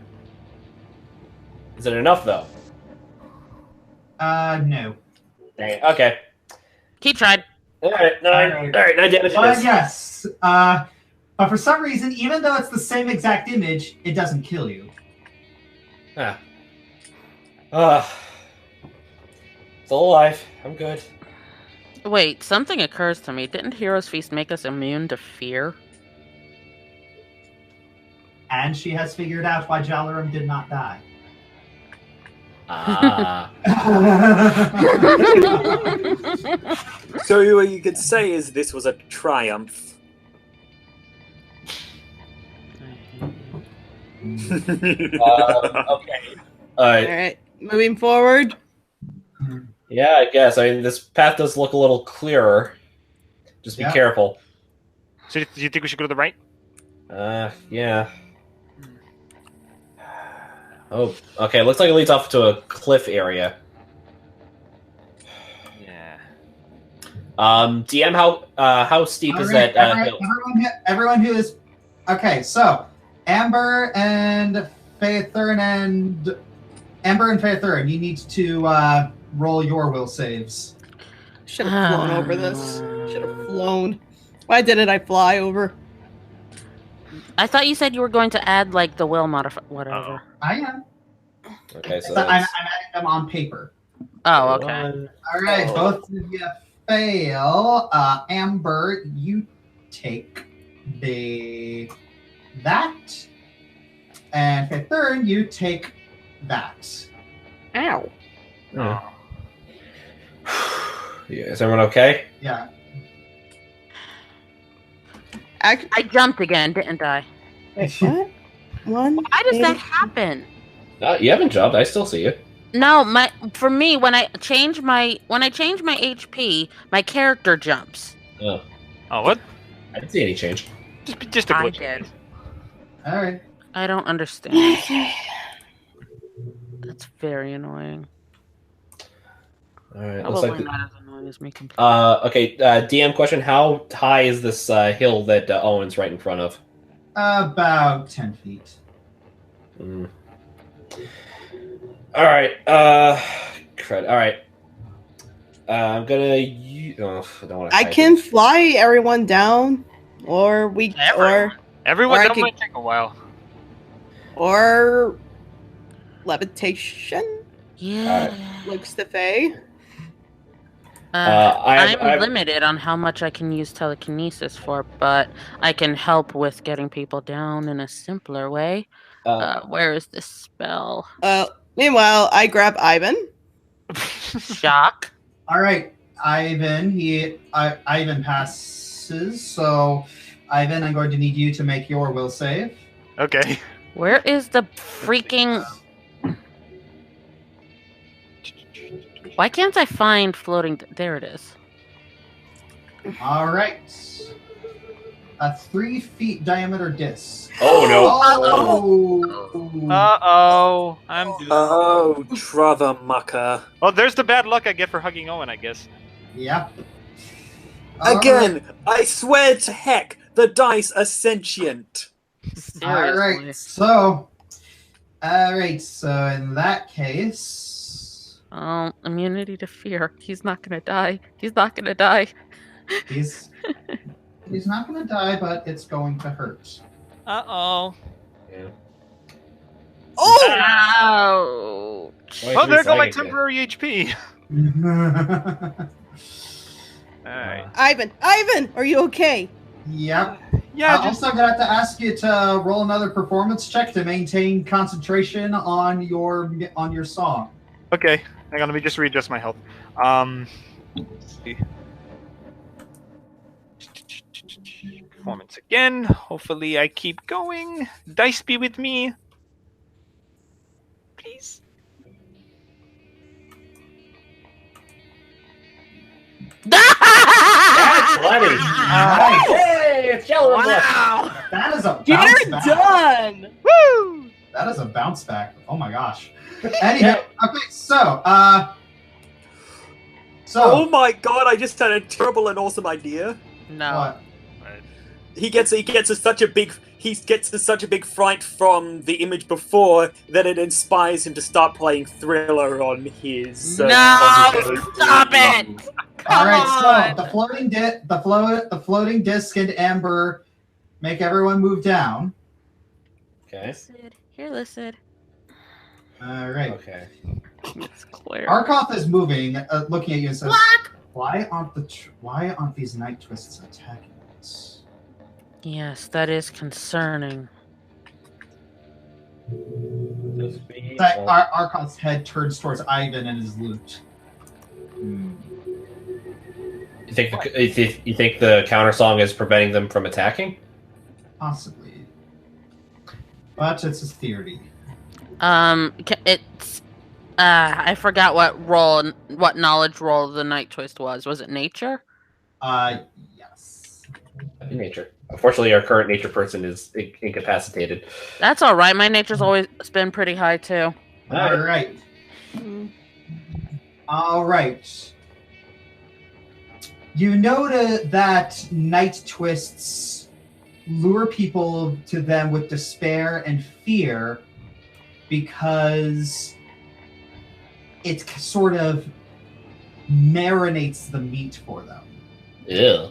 Is it enough though? No. Dang it. Okay. keep trying. All right, 9 damage. But yes, but for some reason, even though it's the same exact image, it doesn't kill you. Still alive. I'm good. Wait, something occurs to me. Didn't Hero's Feast make us immune to fear? And she has figured out why Jalaram did not die. So what you could say is this was a triumph. Okay. Alright, moving forward. Yeah, I guess. I mean, this path does look a little clearer. Just be careful. So, do you think we should go to the right? Yeah. Oh, okay. Looks like it leads off to a cliff area. Yeah. DM, how steep is that hill? Everyone who is okay. So, Amber and Faethurin, you need to roll your will saves. Should have flown over this. Should have flown. Why didn't I fly over? I thought you said you were going to add like the will modifier, whatever. I am. Okay, so I'm adding them on paper. Oh, okay. All right, both of you fail. Amber, you take that, and Faethurin, you take that. Ow. Oh. Yeah, is everyone okay? Yeah. I jumped again, didn't I? Wait, what? Why does that happen? You haven't jumped. I still see you. No, for me when I change my HP, my character jumps. Oh. Oh, what? I didn't see any change. Just a glitch. I did. All right. I don't understand. That's very annoying. All right. Probably Looks like not as annoying as me completely. okay. DM question: how high is this hill that Owens right in front of? About 10 feet. All right. Crud. All right. I'm gonna. I don't want to. I can fly everyone down, or Everyone. or I That can- might take a while. or levitation. Yeah. Looks the Fae. I'm limited on how much I can use telekinesis for, but I can help with getting people down in a simpler way. Where is this spell? Meanwhile, I grab Ivan. Shock. All right, Ivan. Ivan passes. So, Ivan, I'm going to need you to make your will save. Okay. Where is the freaking? Why can't I find floating? There it is. All right. A 3 feet diameter disc. Oh no! Uh-oh. I'm doomed. Oh, brother mucker. Well, there's the bad luck I get for hugging Owen, I guess. Yep. Again, I swear to heck, the dice are sentient. All right. So in that case, Oh, immunity to fear. He's not gonna die. He's not gonna die. He's not going to die, but it's going to hurt. Uh-oh. Yeah. Oh! Well, there go my Psychic, yeah. temporary HP. Alright. Ivan, are you okay? Yep. Yeah, I'm also gonna have to ask you to roll another performance check to maintain concentration on your song. Okay. Hang on, let me just readjust my health. Let's see. Performance again. Hopefully I keep going. Dice be with me. Please. That's plenty. Nice. Hey, it's yellow and black. Wow! That is a bounce You're back. done! Woo! That is a bounce back. Oh my gosh. Anyway, okay, so Oh my god! I just had a terrible and awesome idea. No. what? He gets such a big fright from the image before that it inspires him to start playing Thriller on his. No! Stop it! All right, on. so the floating disc and Amber make everyone move down. Okay. Here, listen. All right. Okay. It's clear. Arkoth is moving, looking at you and says, Black! why aren't these night twists attacking us? Yes, that is concerning. Arkoth's head turns towards Ivan and his lute. You think the counter song is preventing them from attacking? Possibly. But it's a theory. It's I forgot what knowledge roll the night twist was. Was it nature? Yes. Nature. Unfortunately, our current nature person is incapacitated. That's all right. My nature's always been pretty high too. All right. All right. You note that night twists lure people to them with despair and fear because it sort of marinates the meat for them. Ew.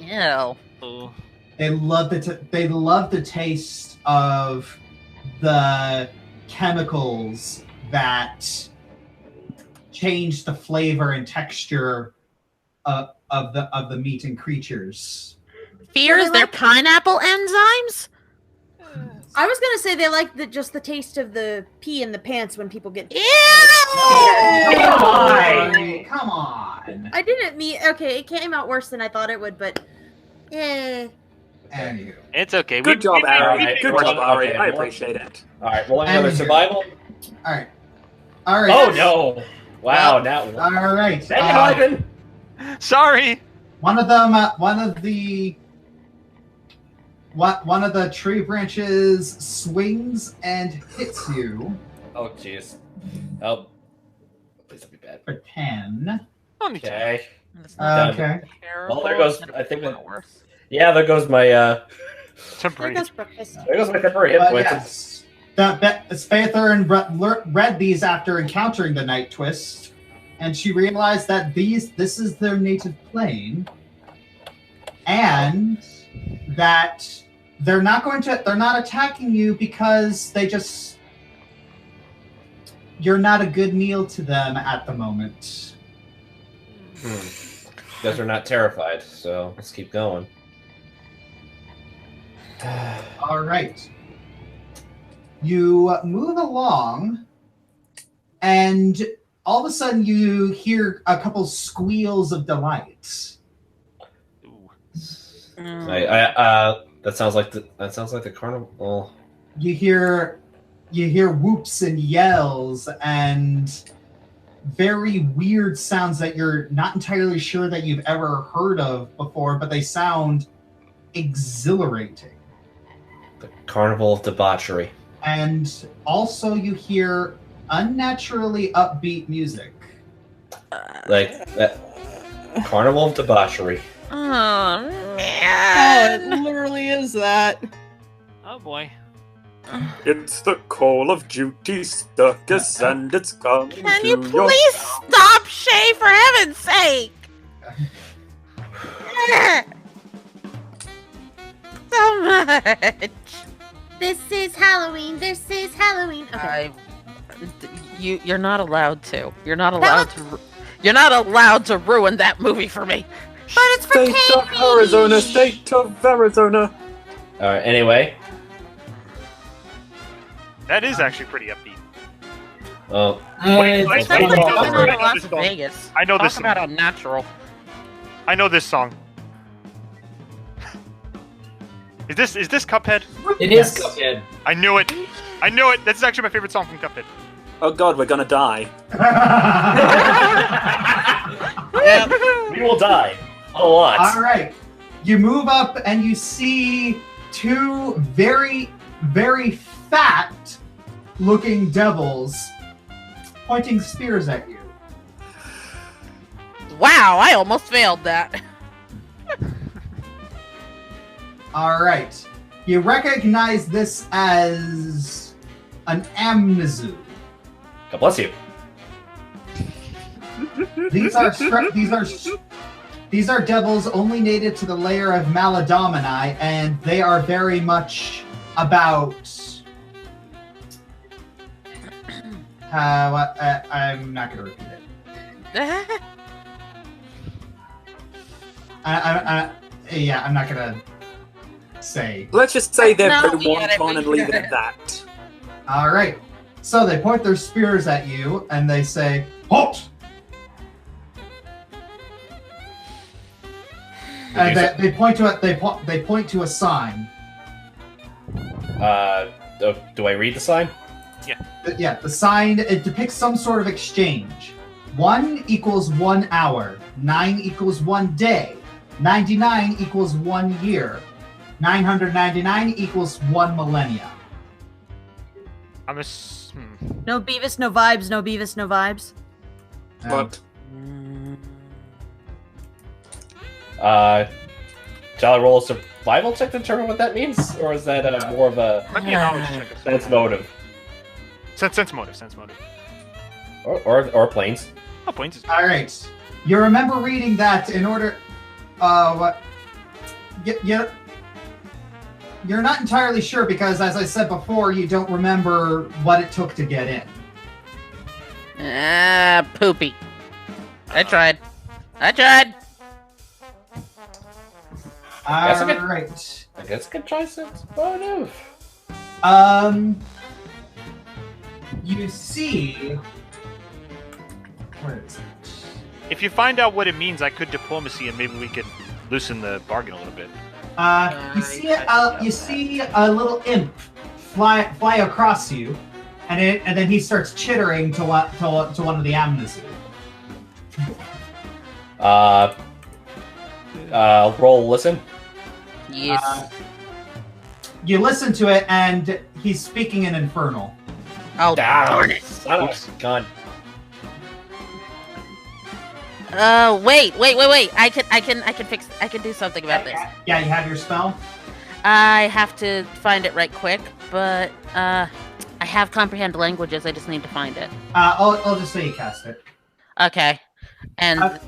Ew. They love the taste of the chemicals that change the flavor and texture of the meat and creatures. Fears their pineapple enzymes? I was gonna say they like just the taste of the pee in the pants when people get. Ew! Come on. I didn't mean. Okay, it came out worse than I thought it would, but. Anywho. It's okay. Good job, Ari. Alright, Good we're- job, Ari. okay, I we're- appreciate it. All right, rolling another Anywho. survival. All right. All right. Oh no! Wow, now All right. Thank you, Ivan. Sorry. One of the tree branches swings and hits you Oh jeez. Oh, please don't be bad. for 10. Okay. Okay. Well, there goes. I think that. Yeah, there goes my. There Temporary. goes breakfast. There goes my temporary hit But points. yes, Spather read these after encountering the night twist, and she realized that this is their native plane, and that they're not attacking you because you're not a good meal to them at the moment. Because we're not terrified, so let's keep going. All right. You move along, and all of a sudden you hear a couple squeals of delight. That sounds like the carnival. You hear whoops and yells and very weird sounds that you're not entirely sure that you've ever heard of before, but they sound exhilarating. The carnival of debauchery. And also you hear unnaturally upbeat music. Like that carnival of debauchery. Oh, Oh, it literally is that. Oh boy. It's the Call of Duty circus, and it's coming Can to you your please stop, Shay, for heaven's sake? So much. This is Halloween. This is Halloween. Okay. You're not allowed to. You're not allowed to. You're not allowed to ruin that movie for me. But it's for State of Katie. Arizona, state of Arizona. Alright, anyway. That is actually pretty upbeat. Well, Wait, It's wait, like wait, going wait, to wait, Las this song. Vegas. I know Talk this song. about unnatural. I know this song. Is this Cuphead? It is Cuphead. I knew it. I knew it. That's actually my favorite song from Cuphead. Oh god, we're gonna die. yeah, we will die. A lot. All right. You move up and you see two very, very fat-looking devils pointing spears at you. Wow, I almost failed that. All right. You recognize this as an Amnesu. God bless you. These are devils only native to the layer of Maladomini, and they are very much about. I'm not going to repeat it. I'm not going to say. Let's just say they're No, pretty we get it, wanton we and leave it get at that. All right. So they point their spears at you, and they say, "Halt!" And they point to it. They point to a sign. Do I read the sign? Yeah, the sign, it depicts some sort of exchange. 1 equals 1 hour. 9 equals 1 day. 99 equals 1 year. 999 equals 1 millennia. I'm a. No Beavis, no vibes. No Beavis, no vibes. But Shall I roll a survival check to determine what that means, or is that more of a Might be a knowledge check. sense motive, Sense motive. or planes? Oh, points is All right. You remember reading that in order. What? You're not entirely sure because, as I said before, you don't remember what it took to get in. Poopy. I tried. That's a good- All right. I guess I could try sense motive. You see. Where is it? If you find out what it means, I could diplomacy and maybe we could loosen the bargain a little bit. You see a little imp fly across you, and then he starts chittering to one of the Amnesu. Roll listen. Yes. You listen to it, and he's speaking in Infernal. Oh, darn it. Son of a gun. Wait. I can do something about this. Yeah, you have your spell. I have to find it right quick, but I have comprehend languages. I just need to find it. I'll just say you cast it. Okay, and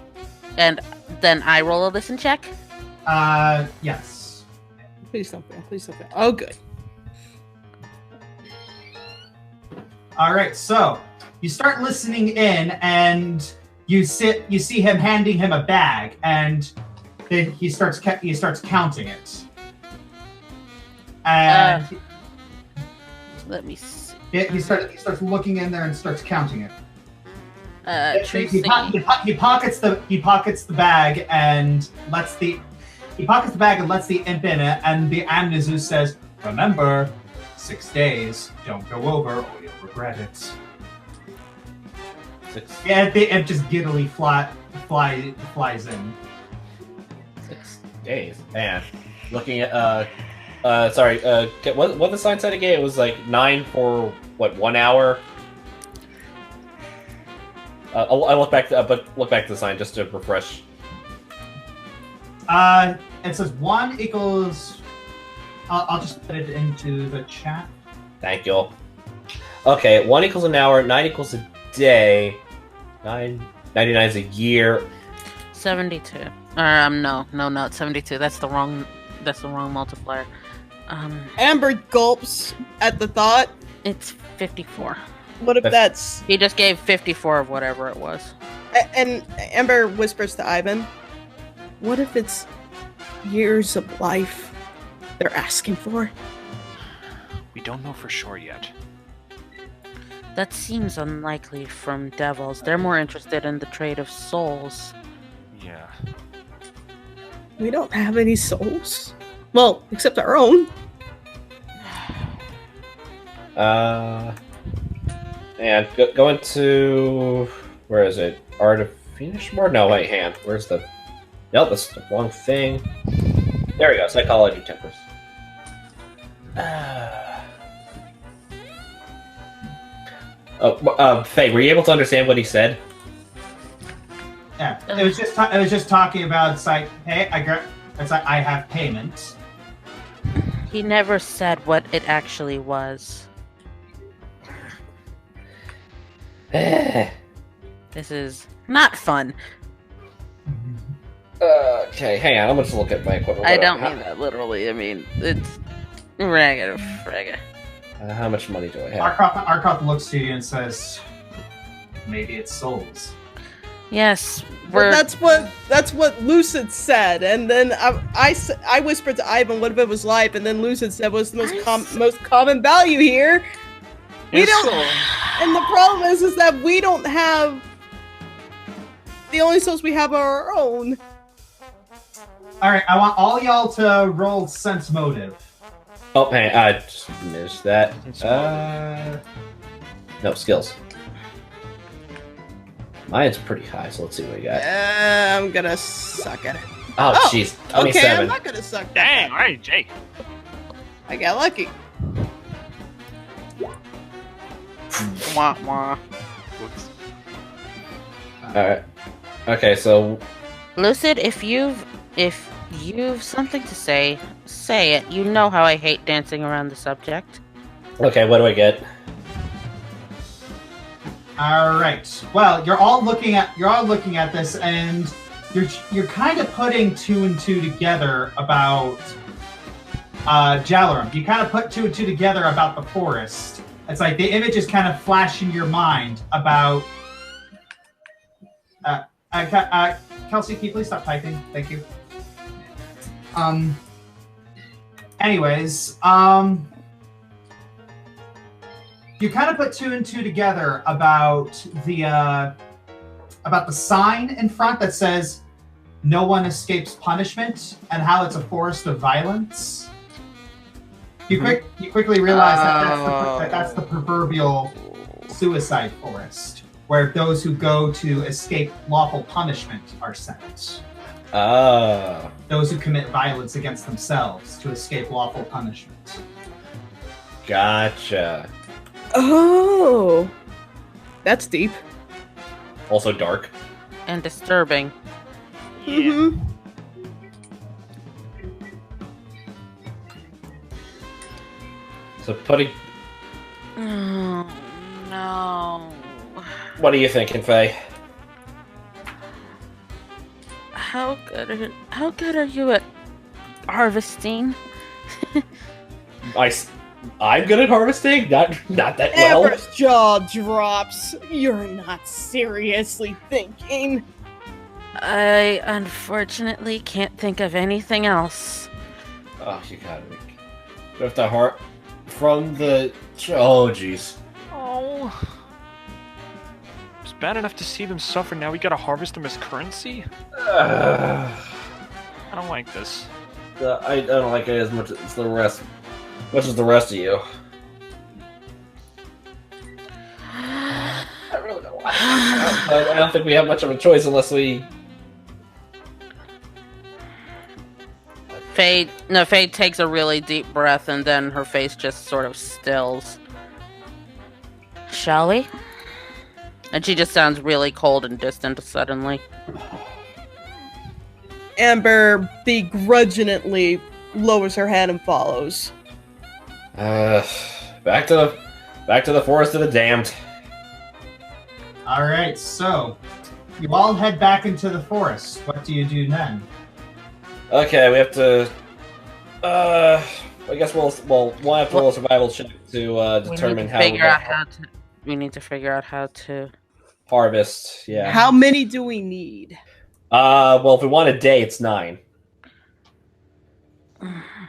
then I roll a listen check. Yes. Please don't fail. Please don't fail. Oh, good. All right, so you start listening in, and you see him handing him a bag, and he starts counting it. And Let me see. he starts looking in there and starts counting it. Trucy. He pockets the bag and lets the imp in it, and the Amnesu says, "Remember, 6 days. Don't go over, or you'll regret it." 6 Yeah, the imp just giddily flies in. days. Man, looking at what the sign said again? It was like 9 for what, 1 hour. I'll look back to the sign just to refresh. It says 1 equals. I'll just put it into the chat. Thank you. Okay, 1 equals an hour, 9 equals a day, 99 is a year. 72. No, it's 72. That's the wrong multiplier. Amber gulps at the thought. It's 54. What if that's... He just gave 54 of whatever it was. And Amber whispers to Ivan, what if it's years of life they're asking for? We don't know for sure yet. That seems unlikely from devils. They're more interested in the trade of souls. Yeah. We don't have any souls. Well, except our own. And go into... Where is it? Art of Phoenix Ward? No, wait, hand. Where's the... Nope, that's the wrong thing. There we go, Psychology Tempers. Faye, were you able to understand what he said? Yeah, it was just talking about it's like, hey, it's like I have payment. He never said what it actually was. This is not fun. Okay, hang on. I'm gonna just look at my equipment. I don't mean that literally. I mean, it's ragged. How much money do I have? Arkoth looks to you and says, maybe it's souls. Yes, well, that's what Lucid said, and then I whispered to Ivan, what if it was life, and then Lucid said was the most common value here. We don't, and the problem is that we don't have, the only souls we have are our own. Alright, I want all y'all to roll sense motive. Oh, hang on, I just missed that. No, skills. Mine's pretty high, so let's see what we got. I'm gonna suck at it. Oh, jeez. 27. Okay, I'm not gonna suck. Dang, alright, Jake. I got lucky. Wah, wah. Whoops. Alright. Okay, so... Lucid, if you've something to say it. You know how I hate dancing around the subject. Okay, what do I get? Alright. Well, you're all looking at this, and you're kind of putting 2 and 2 together about Jalarum. You kind of put 2 and 2 together about the forest. It's like the images kind of flash in your mind about. Kelsey, can you please stop typing? Thank you. Anyways, you kind of put 2 and 2 together about the sign in front that says "No one escapes punishment" and how it's a forest of violence. You quickly realize that's the proverbial suicide forest, where those who go to escape lawful punishment are sent. Those who commit violence against themselves to escape lawful punishment. Gotcha. Oh, that's deep. Also dark. And disturbing. Yeah. Mm-hmm. So putting... Oh, no. What are you thinking, Faye? How good are you at harvesting? I'm good at harvesting? Not that well. Amber's jaw drops. You're not seriously thinking. I unfortunately can't think of anything else. Oh, you gotta be... Do I have to heart from the... Oh, jeez. Oh. It's bad enough to see them suffer, now we gotta harvest them as currency? I don't like this. I don't like it as much as the rest. Much as the rest of you. I really don't like it. I don't think we have much of a choice unless we... Faye takes a really deep breath and then her face just sort of stills. Shall we? And she just sounds really cold and distant suddenly. Amber begrudgingly lowers her head and follows. Back to the forest of the damned. All right, so you all head back into the forest. What do you do then? Okay, we have to. I guess we'll have to roll a survival check to determine how we need to figure out how to harvest. Yeah. How many do we need? Well, if we want a day, it's 9.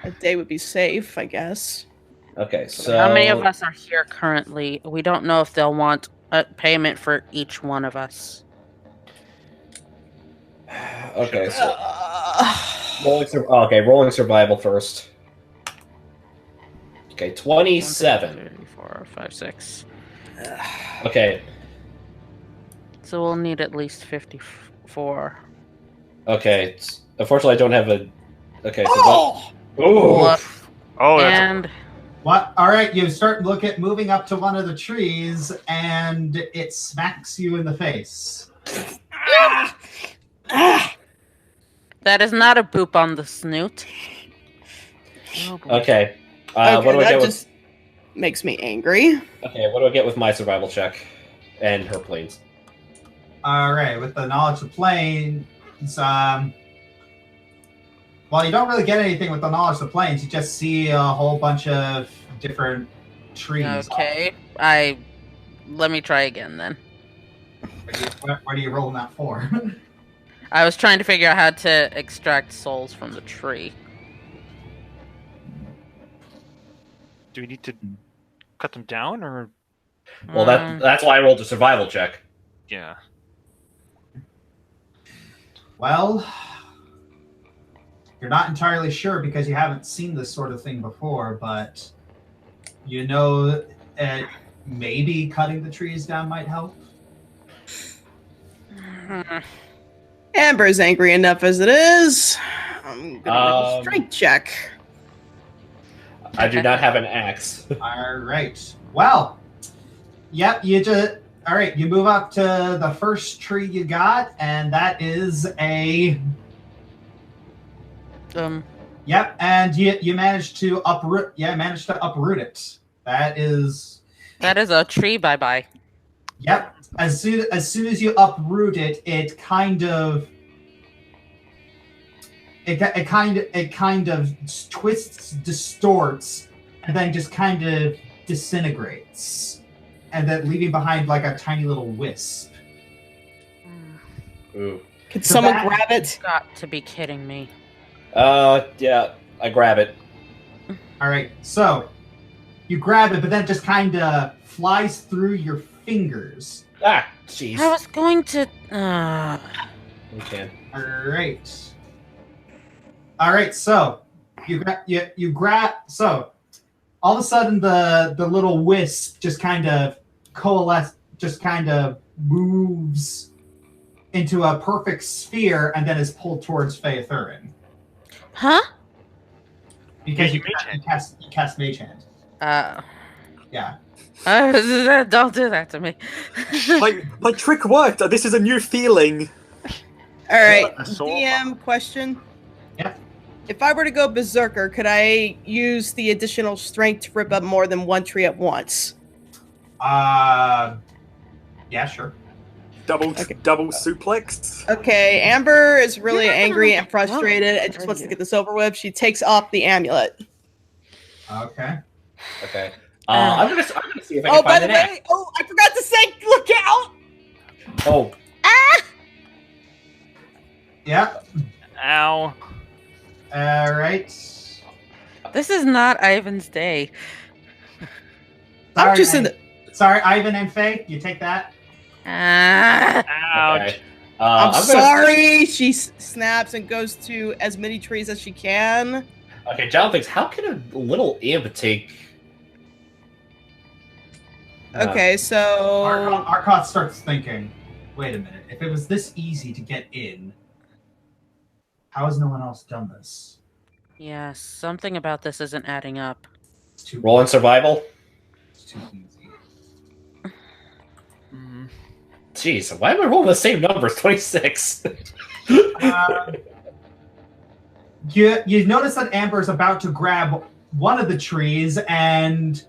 A day would be safe, I guess. Okay, so How many of us are here currently? We don't know if they'll want a payment for each one of us. Okay, so rolling survival first. Okay, 27. 1, 2, 3, 4, 5, 6. Okay. So we'll need at least 54. Okay. Unfortunately, I don't have a. Okay. So And what? All right, you start moving up to one of the trees, and it smacks you in the face. that is not a boop on the snoot. Oh, boy. Okay. Okay, what do I that get just makes me angry. Okay, what do I get with my survival check and her planes? All right, with the knowledge of planes, well, you don't really get anything with the knowledge of planes. You just see a whole bunch of different trees. Okay, let me try again then. What are you rolling that for? I was trying to figure out how to extract souls from the tree. Do we need to cut them down, or? Well, that's why I rolled a survival check. Yeah. Well, you're not entirely sure because you haven't seen this sort of thing before, but you know maybe cutting the trees down might help. Amber's angry enough as it is. I'm gonna roll a strength check. I do not have an axe. All right. Well, yep. All right. You move up to the first tree you got, and that is a. Yep, and you managed to uproot. Yeah, managed to uproot it. That is a tree. Bye. Yep. As soon as you uproot it, it kind of twists, distorts, and then just kind of disintegrates, and then leaving behind like a tiny little wisp. Ooh. Can someone grab it? Got to be kidding me. Yeah, I grab it. All right, so you grab it, but then it just kind of flies through your fingers. Ah, jeez. I was going to. Okay. All right. So you grab. So all of a sudden, the little wisp just kind of moves into a perfect sphere, and then is pulled towards Phaethurin. Huh? Because you cast Mage Hand. Yeah. Don't do that to me. my trick worked. This is a new feeling. All right, DM question. Yeah. If I were to go berserker, could I use the additional strength to rip up more than one tree at once? Yeah, sure. Double suplex. Okay, Amber is really angry and frustrated and just wants to get this over with. She takes off the amulet. Okay. I'm gonna see if I can find an axe. I forgot to say, look out! Oh. Yeah. Ow. All right. This is not Ivan's day. Sorry, Ivan and Faye. You take that. Ouch. Okay. I'm sorry. She snaps and goes to as many trees as she can. Okay, John thinks, how can a little imp take... Okay, so... Arcot starts thinking, wait a minute, if it was this easy to get in, how has no one else done this? Yeah, something about this isn't adding up. Rolling survival? It's too easy. Jeez, why am I rolling the same numbers? 26. You notice that Amber's about to grab one of the trees, and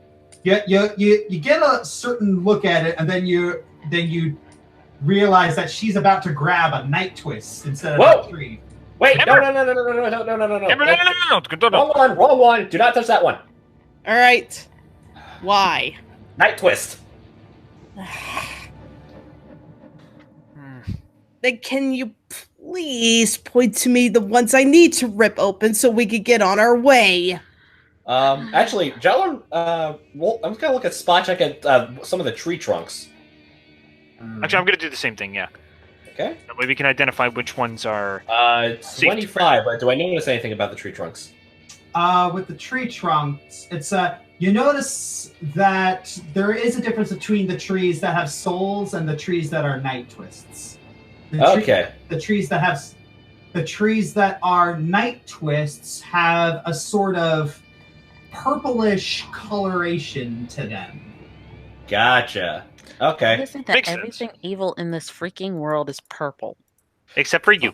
You get a certain look at it, and then you realize that she's about to grab a night twist instead of Whoa! a tree. Wait, Amber! no. Amber, no. Wrong one. Do not touch that one. All right. Why? Night twist. Then can you please point to me the ones I need to rip open so we can get on our way? Actually, Jellin, well, I'm just gonna look at spot check at some of the tree trunks. Actually, I'm gonna do the same thing. Yeah. Okay. That way we can identify which ones are. 25. But do I notice anything about the tree trunks? With the tree trunks, it's you notice that there is a difference between the trees that have souls and the trees that are night twists. The trees that are night twists have a sort of purplish coloration to them. Gotcha. Okay. Isn't that everything evil in this freaking world is purple? Except for you.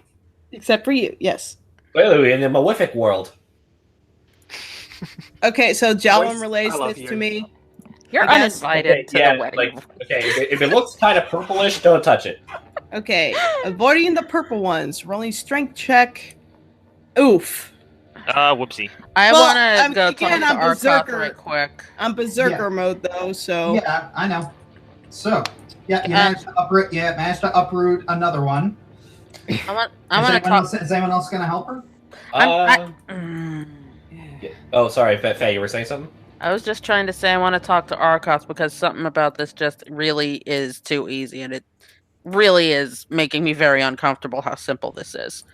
Except for you, yes. Wait, in the Malefic world. Okay, so Jalum Voice, relays I love this you. to me. You're I guess- uninvited to the wedding. If it looks kind of purplish, don't touch it. Okay, avoiding the purple ones. Rolling strength check. Oof. Whoopsie. I Well, want to go again, talk to I'm Arkoth berserker. right quick. I'm berserker mode though, so Yeah, I know. So, you managed to uproot another one. I want to talk. Is anyone else going to help her? Oh, sorry, Faye, you were saying something? I was just trying to say I want to talk to Arkoth because something about this just really is too easy, and it really is making me very uncomfortable how simple this is.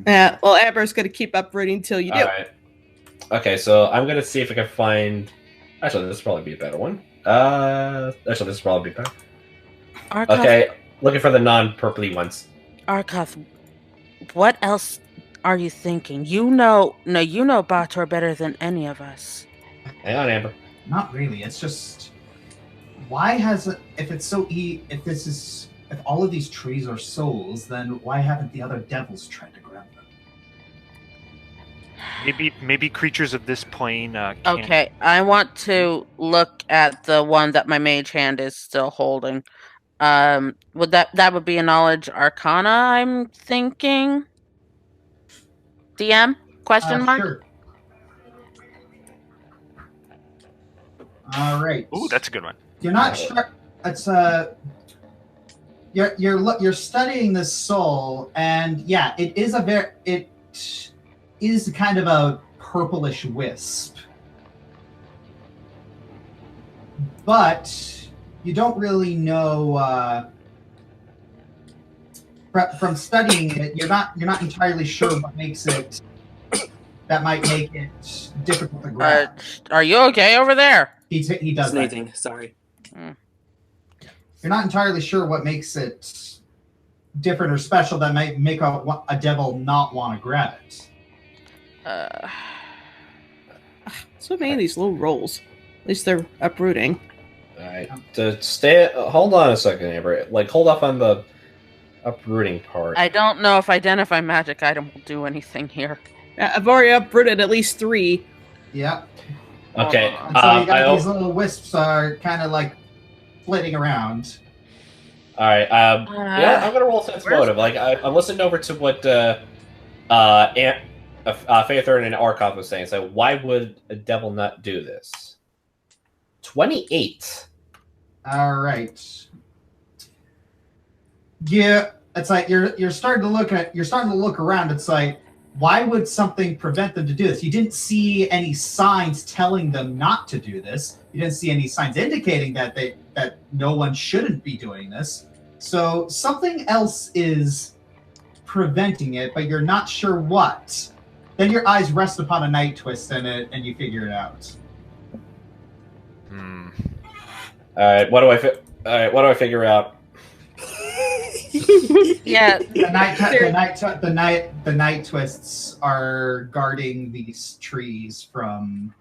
yeah. Well, Amber's gonna keep uprooting till you do. Alright. Okay, so I'm gonna see if I can find. Actually, this will probably be a better one. Actually, this will probably be better. Arkoth, Okay, looking for the non-purpley ones. Arkoth, what else are you thinking? You know Bator better than any of us. Hang on, Amber. Not really. It's just why has it? If it's so if all of these trees are souls, then why haven't the other devils tried to grab them? Maybe creatures of this plane. Can't... Okay, I want to look at the one that my mage hand is still holding. Would that would be a knowledge arcana? I'm thinking. DM? Question mark? Sure. All right. Ooh, that's a good one. You're not sure. It's you're studying the soul, and yeah, it is kind of a purplish wisp, but you don't really know. From studying it, you're not entirely sure what makes it. That might make it difficult to grab. Are you okay over there? He does that. Sneezing. Sorry. You're not entirely sure what makes it different or special that might make a devil not want to grab it. So many of these low rolls. At least they're uprooting. Alright. To stay. Hold on a second, Amber. Hold off on the uprooting part. I don't know if identify magic item will do anything here. I've already uprooted at least 3. Yeah. Okay. And so you got these little wisps are kind of like flitting around. Alright. Yeah, I'm gonna roll sense motive. I'm listening over to what Faithern and Arkoth was saying. So why would a devil not do this? 28. All right. Yeah, it's like you're starting to look around. It's like, why would something prevent them to do this? You didn't see any signs telling them not to do this. You didn't see any signs indicating that no one shouldn't be doing this. So something else is preventing it, but you're not sure what. Then your eyes rest upon a night twist and you figure it out. All right. What do I figure out? Yeah. The night twists are guarding these trees from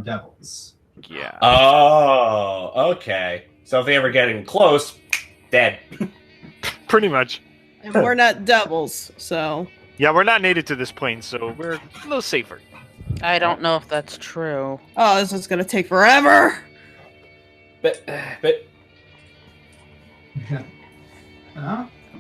devils. Yeah. Oh, okay. So if they ever get in close, dead. Pretty much. And we're not devils, so. Yeah, we're not native to this plane, so we're a little safer. I don't know if that's true. Oh, this is gonna take forever. But Huh?